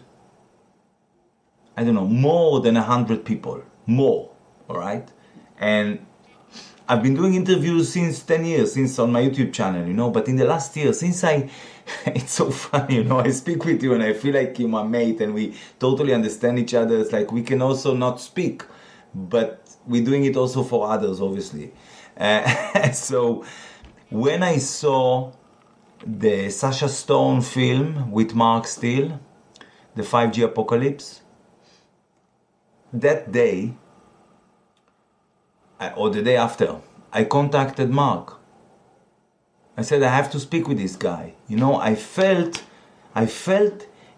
more than 100 people. More, all right? And I've been doing interviews since 10 years, since on my YouTube channel, but in the last year, since it's so funny, I speak with you and I feel like you're my mate and we totally understand each other. It's like we can also not speak, but we're doing it also for others, obviously. So when I saw the Sasha Stone film with Mark Steele, the 5G Apocalypse, that day, or the day after, I contacted Mark. I said, I have to speak with this guy. I felt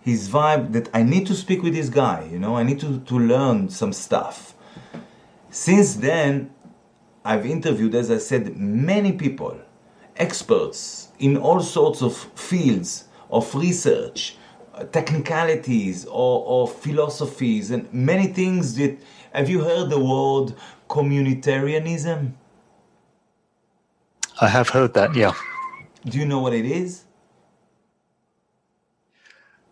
his vibe that I need to speak with this guy. I need to learn some stuff. Since then, I've interviewed, as I said, many people, experts in all sorts of fields of research, technicalities or philosophies and many things that, have you heard the word communitarianism? I have heard that, yeah. Do you know what it is?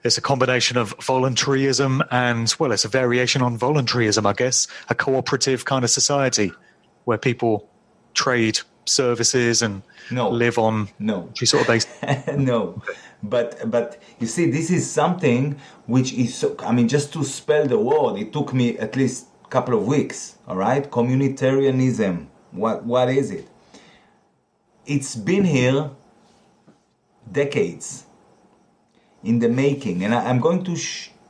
It's a combination of voluntarism and, well, it's a variation on voluntarism, I guess, a cooperative kind of society where people trade services and live on sort of basis. No, but you see, this is something which is, just to spell the word, it took me at least a couple of weeks, all right? Communitarianism, what is it? It's been here decades in the making, and I'm going to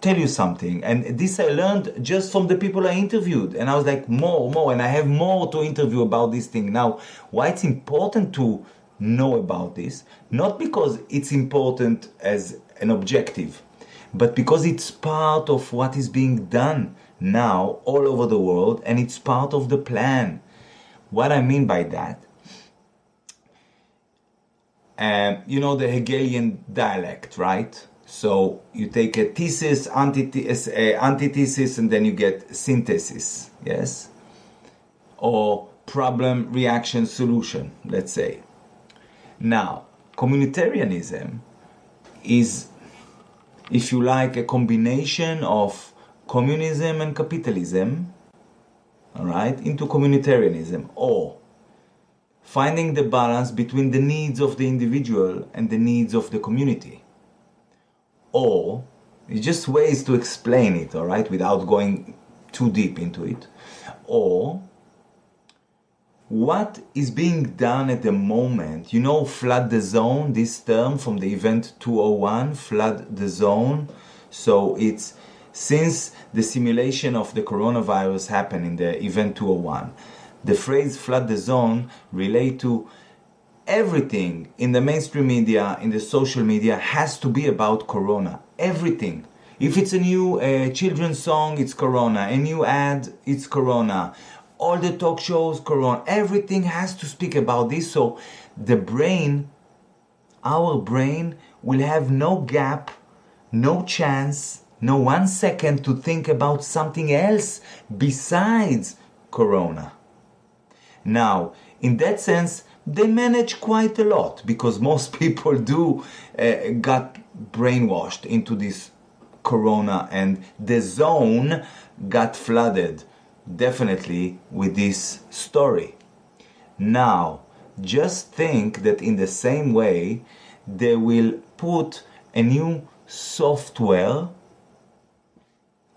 tell you something, and this I learned just from the people I interviewed, and I was like, more, and I have more to interview about this thing. Now, why it's important to know about this, not because it's important as an objective, but because it's part of what is being done now all over the world, and it's part of the plan. What I mean by that, you know the Hegelian dialect, right? So you take a thesis, antithesis, and then you get synthesis, yes? Or problem, reaction, solution, let's say. Now, communitarianism is, if you like, a combination of communism and capitalism, all right, into communitarianism, or finding the balance between the needs of the individual and the needs of the community. Or, it's just ways to explain it, all right, without going too deep into it. Or, what is being done at the moment, you know, flood the zone, this term from the event 201, flood the zone. So it's since the simulation of the coronavirus happened in the event 201, the phrase flood the zone relate to everything in the mainstream media, in the social media, has to be about corona. Everything. If it's a new children's song, it's corona. A new ad, it's corona. All the talk shows, corona. Everything has to speak about this. So the brain, our brain, will have no gap, no chance, no 1 second to think about something else besides corona. Now, in that sense, they manage quite a lot, because most people do got brainwashed into this corona, and the zone got flooded, definitely, with this story. Now, just think that in the same way, they will put a new software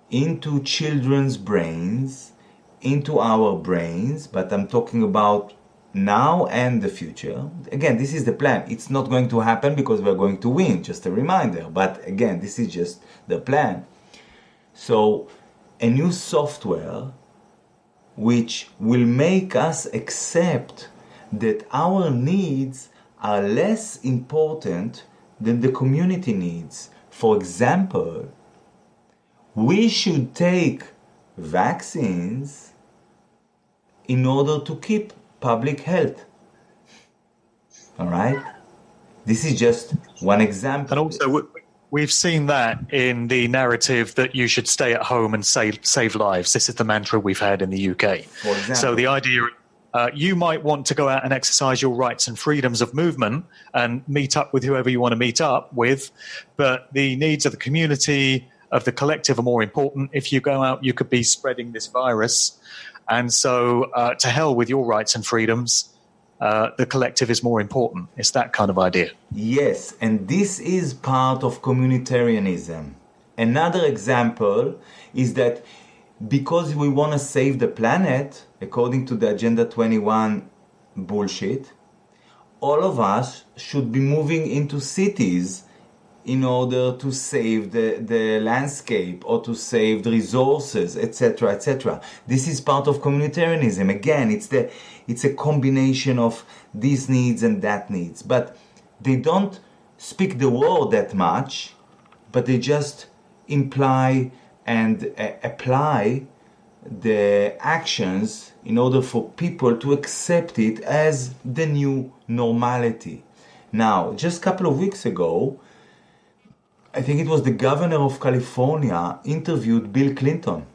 into children's brains, into our brains, but I'm talking about now and the future. Again, this is the plan. It's not going to happen because we're going to win, just a reminder. But again, this is just the plan. So, a new software which will make us accept that our needs are less important than the community needs. For example, we should take vaccines in order to keep public health. All right? This is just one example. And also, we've seen that in the narrative that you should stay at home and save lives. This is the mantra we've had in the UK. For example. So the idea, you might want to go out and exercise your rights and freedoms of movement and meet up with whoever you want to meet up with, but the needs of the community, of the collective, are more important. If you go out, you could be spreading this virus. And so to hell with your rights and freedoms, the collective is more important. It's that kind of idea. Yes, and this is part of communitarianism. Another example is that because we want to save the planet, according to the Agenda 21 bullshit, all of us should be moving into cities in order to save the landscape or to save the resources, etc., etc. This is part of communitarianism. Again, it's a combination of these needs and that needs. But they don't speak the word that much, but they just imply and apply the actions in order for people to accept it as the new normality. Now, just a couple of weeks ago, I think it was the governor of California interviewed Bill Clinton,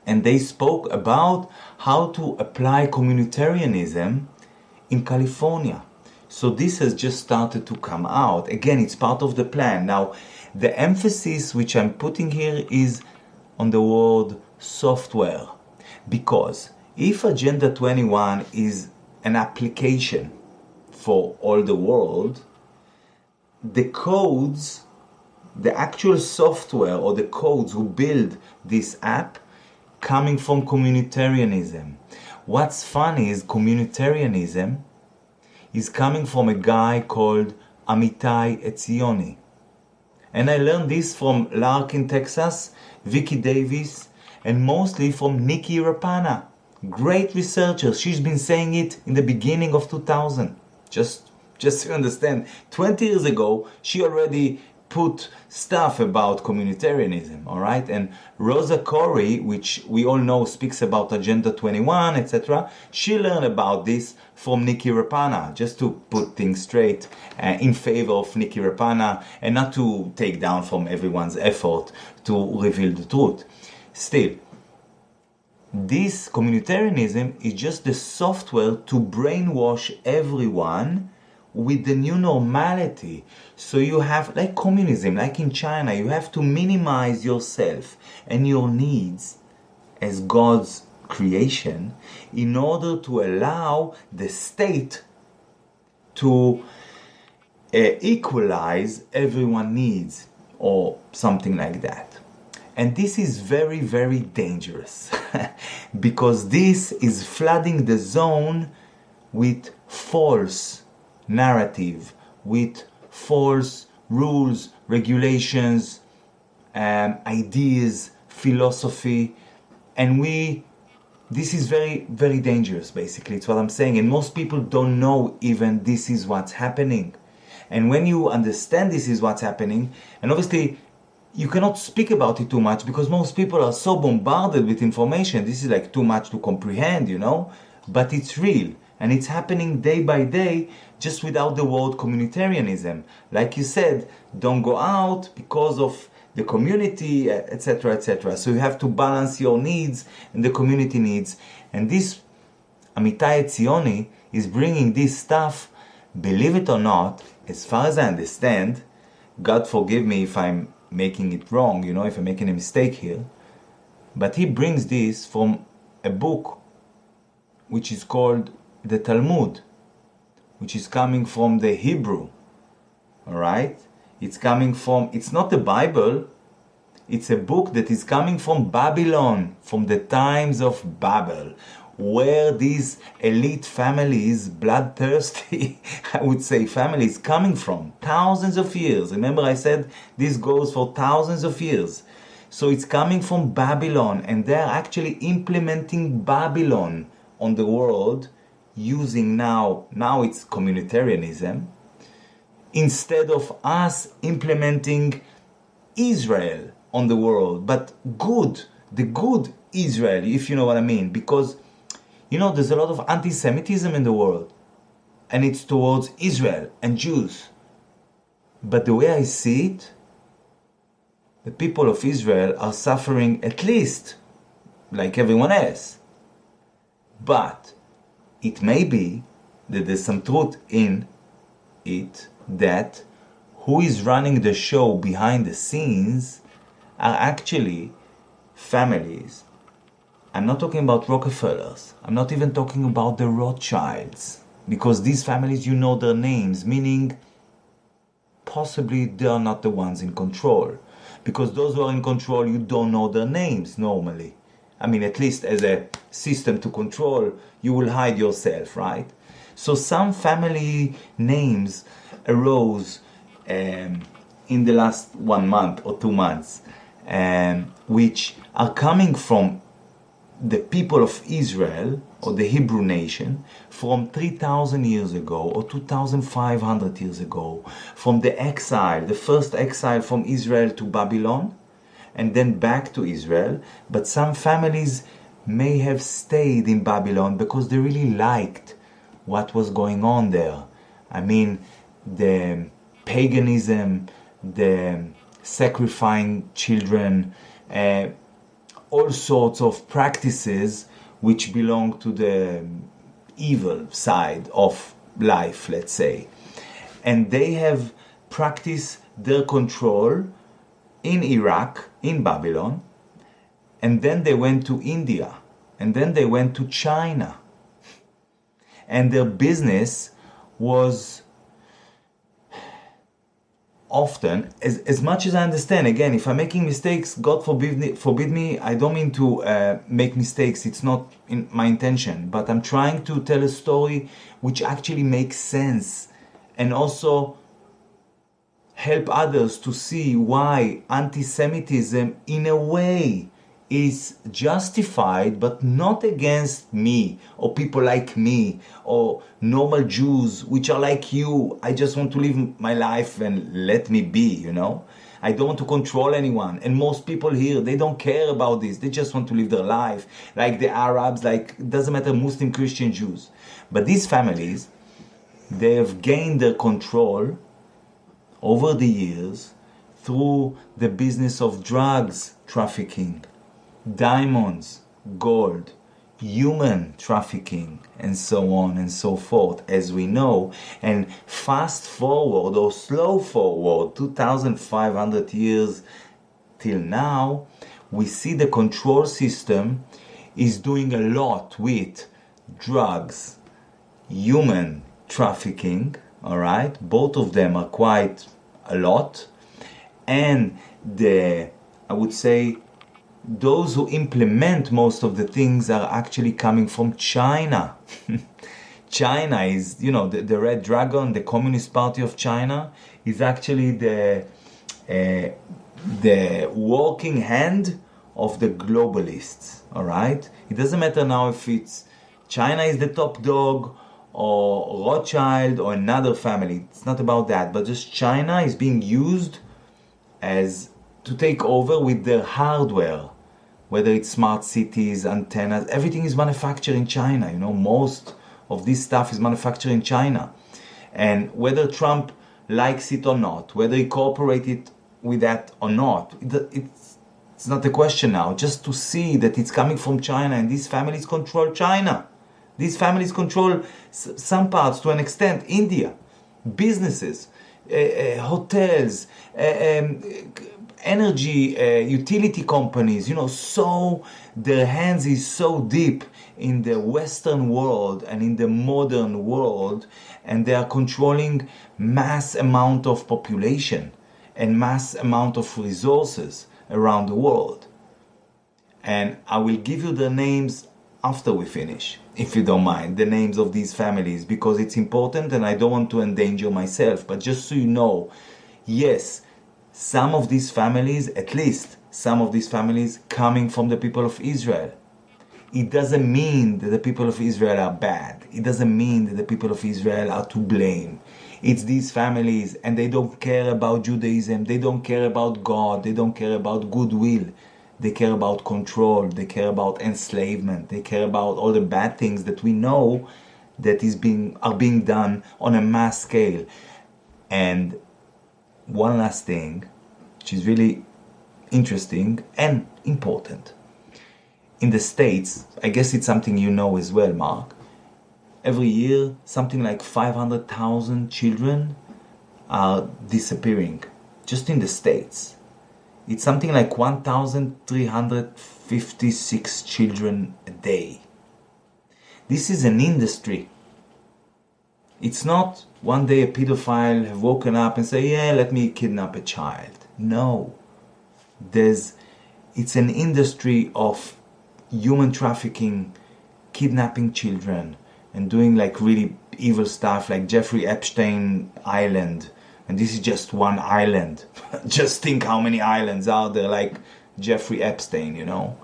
and they spoke about how to apply communitarianism in California. So this has just started to come out. Again, it's part of the plan. Now, the emphasis which I'm putting here is on the word software, because if Agenda 21 is an application for all the world, the codes, the actual software or the codes who build this app coming from communitarianism. What's funny is communitarianism is coming from a guy called Amitai Etzioni. And I learned this from Lark in Texas, Vicky Davis, and mostly from Nikki Rapana. Great researchers. She's been saying it in the beginning of 2000. Just to understand, 20 years ago, she already put stuff about communitarianism, all right? And Rosa Corey, which we all know speaks about Agenda 21, etc., she learned about this from Nikki Rapana, just to put things straight in favor of Nikki Rapana and not to take down from everyone's effort to reveal the truth. Still, this communitarianism is just the software to brainwash everyone with the new normality. So you have, like communism, like in China, you have to minimize yourself and your needs as God's creation in order to allow the state to equalize everyone's needs or something like that. And this is very, very dangerous because this is flooding the zone with false narrative, with false rules, regulations, ideas, philosophy, and this is very, very dangerous, basically. It's what I'm saying. And most people don't know even this is what's happening. And when you understand this is what's happening, and obviously you cannot speak about it too much because most people are so bombarded with information. This is like too much to comprehend, but it's real. And it's happening day by day, just without the word communitarianism. Like you said, don't go out because of the community, etc., etc. So you have to balance your needs and the community needs. And this Amitai Etzioni is bringing this stuff, believe it or not, as far as I understand, God forgive me if I'm making it wrong, if I'm making a mistake here, but he brings this from a book which is called the Talmud, which is coming from the Hebrew, all right? It's not the Bible, it's a book that is coming from Babylon, from the times of Babel, where these elite families, bloodthirsty, I would say, families coming from thousands of years. Remember I said this goes for thousands of years. So it's coming from Babylon, and they're actually implementing Babylon on the world using now it's communitarianism, instead of us implementing Israel on the world, but the good Israel, if you know what I mean, because there's a lot of anti-Semitism in the world, and it's towards Israel and Jews. But the way I see it, the people of Israel are suffering at least like everyone else. But it may be that there's some truth in it, that who is running the show behind the scenes are actually families. I'm not talking about Rockefellers. I'm not even talking about the Rothschilds. Because these families, their names, meaning possibly they are not the ones in control. Because those who are in control, you don't know their names normally. I mean, at least as a system to control, you will hide yourself, right? So some family names arose in the last 1 month or 2 months, which are coming from the people of Israel or the Hebrew nation from 3,000 years ago or 2,500 years ago, from the exile, the first exile from Israel to Babylon, and then back to Israel. But some families may have stayed in Babylon because they really liked what was going on there. I mean, the paganism, the sacrificing children, all sorts of practices which belong to the evil side of life, let's say. And they have practiced their control in Iraq, in Babylon, and then they went to India, and then they went to China. And their business was often, as much as I understand, again, if I'm making mistakes, God forbid me, I don't mean to make mistakes, it's not in my intention, but I'm trying to tell a story which actually makes sense, and also help others to see why anti-Semitism, in a way, is justified, but not against me or people like me or normal Jews which are like you. I just want to live my life and let me be, you know. I don't want to control anyone. And most people here, they don't care about this. They just want to live their life. Like the Arabs, like, it doesn't matter, Muslim, Christian, Jews. But these families, they have gained their control over the years through the business of drugs trafficking, diamonds, gold, human trafficking, and so on and so forth, as we know. And fast forward or slow forward 2,500 years till now, we see the control system is doing a lot with drugs, human trafficking, all right? Both of them are quite a lot. And I would say, those who implement most of the things are actually coming from China. China is, you know, the Red Dragon, the Communist Party of China, is actually the working hand of the globalists, all right? It doesn't matter now if it's China is the top dog or Rothschild or another family. It's not about that, but just China is being used as to take over with their hardware. Whether it's smart cities, antennas, everything is manufactured in China. You know, most of this stuff is manufactured in China. And whether Trump likes it or not, whether he cooperated with that or not, it's not a question now. Just to see that it's coming from China, and these families control China. These families control some parts, to an extent, India, businesses, hotels, energy, utility companies, you know, so their hands is so deep in the Western world and in the modern world, and they are controlling mass amount of population and mass amount of resources around the world. And I will give you the names after we finish, if you don't mind, the names of these families, because it's important and I don't want to endanger myself. But just so you know, yes, some of these families, at least some of these families, coming from the people of Israel. It doesn't mean that the people of Israel are bad. It doesn't mean that the people of Israel are to blame. It's these families, and they don't care about Judaism. They don't care about God. They don't care about goodwill. They care about control. They care about enslavement. They care about all the bad things that we know that are being done on a mass scale. And one last thing, which is really interesting and important. In the States, I guess it's something you know as well, Mark. Every year, something like 500,000 children are disappearing, just in the States. It's something like 1,356 children a day. This is an industry. It's not one day a pedophile have woken up and say, yeah, let me kidnap a child. No. It's an industry of human trafficking, kidnapping children, and doing like really evil stuff like Jeffrey Epstein Island. And this is just one island. Just think how many islands are there like Jeffrey Epstein, you know?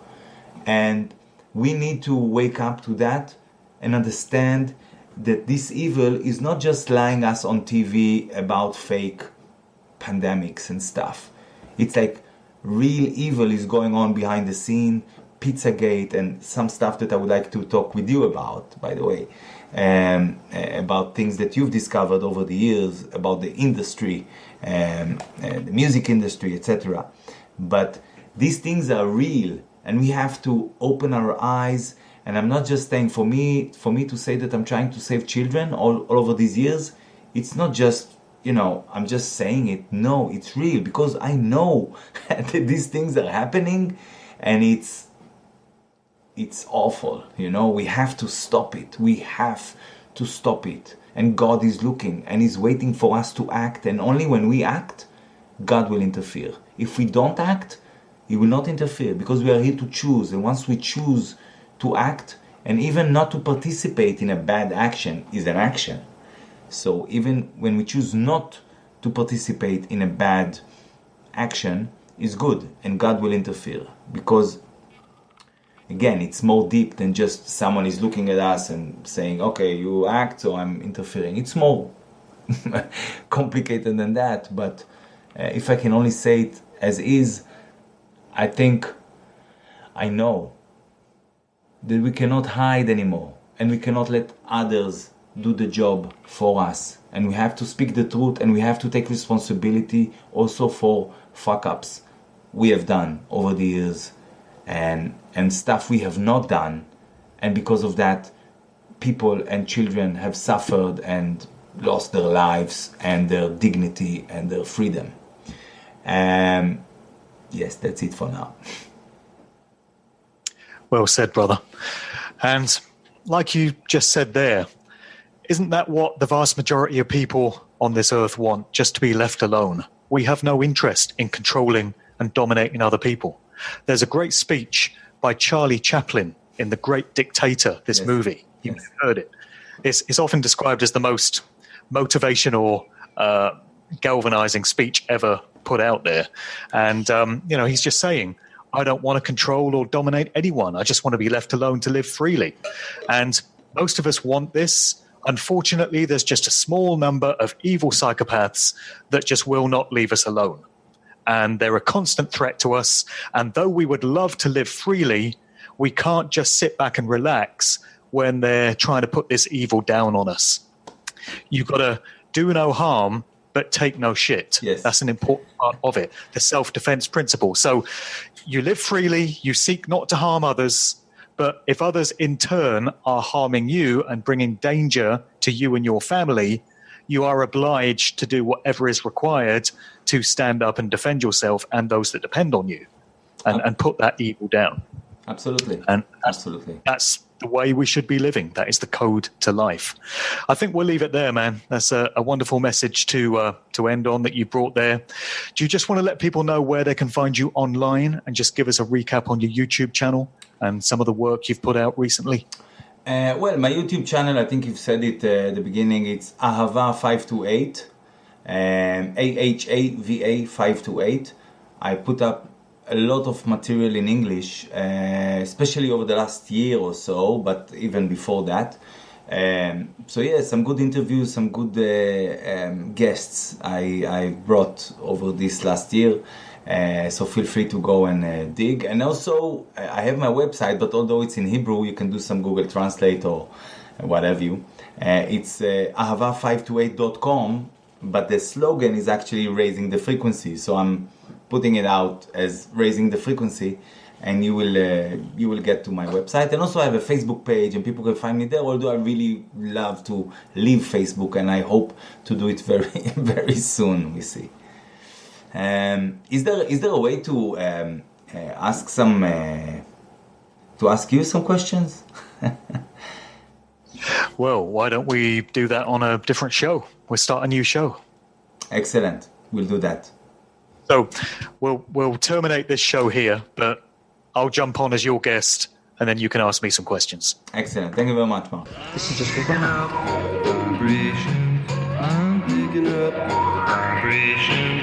And we need to wake up to that and understand that this evil is not just lying us on TV about fake pandemics and stuff. It's like real evil is going on behind the scene, Pizzagate, and some stuff that I would like to talk with you about, by the way, about things that you've discovered over the years about the industry, the music industry, etc. But these things are real, and we have to open our eyes. And I'm not just saying, for me to say that I'm trying to save children all over these years, it's not just, I'm just saying it. No, it's real, because I know that these things are happening, and it's awful. We have to stop it. We have to stop it. And God is looking and He's waiting for us to act. And only when we act, God will interfere. If we don't act, He will not interfere, because we are here to choose. And once we choose to act, and even not to participate in a bad action is an action. So even when we choose not to participate in a bad action is good, and God will interfere, because again, it's more deep than just someone is looking at us and saying, okay, you act, so I'm interfering. It's more complicated than that, but if I can only say it as is, I think I know that we cannot hide anymore, and we cannot let others do the job for us, and we have to speak the truth, and we have to take responsibility also for fuck-ups we have done over the years, and stuff we have not done, and because of that people and children have suffered and lost their lives and their dignity and their freedom. Yes, that's it for now. Well said, brother. And like you just said there, isn't that what the vast majority of people on this earth want? Just to be left alone. We have no interest in controlling and dominating other people. There's a great speech by Charlie Chaplin in The Great Dictator, this movie. You may have heard it. It's often described as the most motivational, galvanizing speech ever put out there. And, he's just saying, I don't want to control or dominate anyone. I just want to be left alone to live freely. And most of us want this. Unfortunately, there's just a small number of evil psychopaths that just will not leave us alone. And they're a constant threat to us. And though we would love to live freely, we can't just sit back and relax when they're trying to put this evil down on us. You've got to do no harm, but take no shit. Yes. That's an important part of it, the self-defense principle. So you live freely, you seek not to harm others, but if others in turn are harming you and bringing danger to you and your family, you are obliged to do whatever is required to stand up and defend yourself and those that depend on you and put that evil down. Absolutely. And absolutely. That's the way we should be living. That is the code to life. I think we'll leave it there, man. That's a wonderful message to end on that you brought there. Do you just want to let people know where they can find you online and just give us a recap on your YouTube channel and some of the work you've put out recently? Well, my YouTube channel, I think you've said it at the beginning, it's Ahava528, AHAVA 528. I put up a lot of material in English, especially over the last year or so, but even before that. So yeah, some good interviews, some good guests I brought over this last year. So feel free to go and dig. And also, I have my website, but although it's in Hebrew, you can do some Google Translate or whatever you. It's ahava528.com, but the slogan is actually raising the frequency. So I'm putting it out as raising the frequency, and you will get to my website. And also I have a Facebook page, and people can find me there, although I really love to leave Facebook, and I hope to do it very, very soon, we see. Is there a way to ask you some questions? Well, why don't we do that on a different show? We'll start a new show. Excellent. We'll do that. So we'll terminate this show here, but I'll jump on as your guest, and then you can ask me some questions. Excellent. Thank you very much, Mark. This is just for I'm picking up vibrations.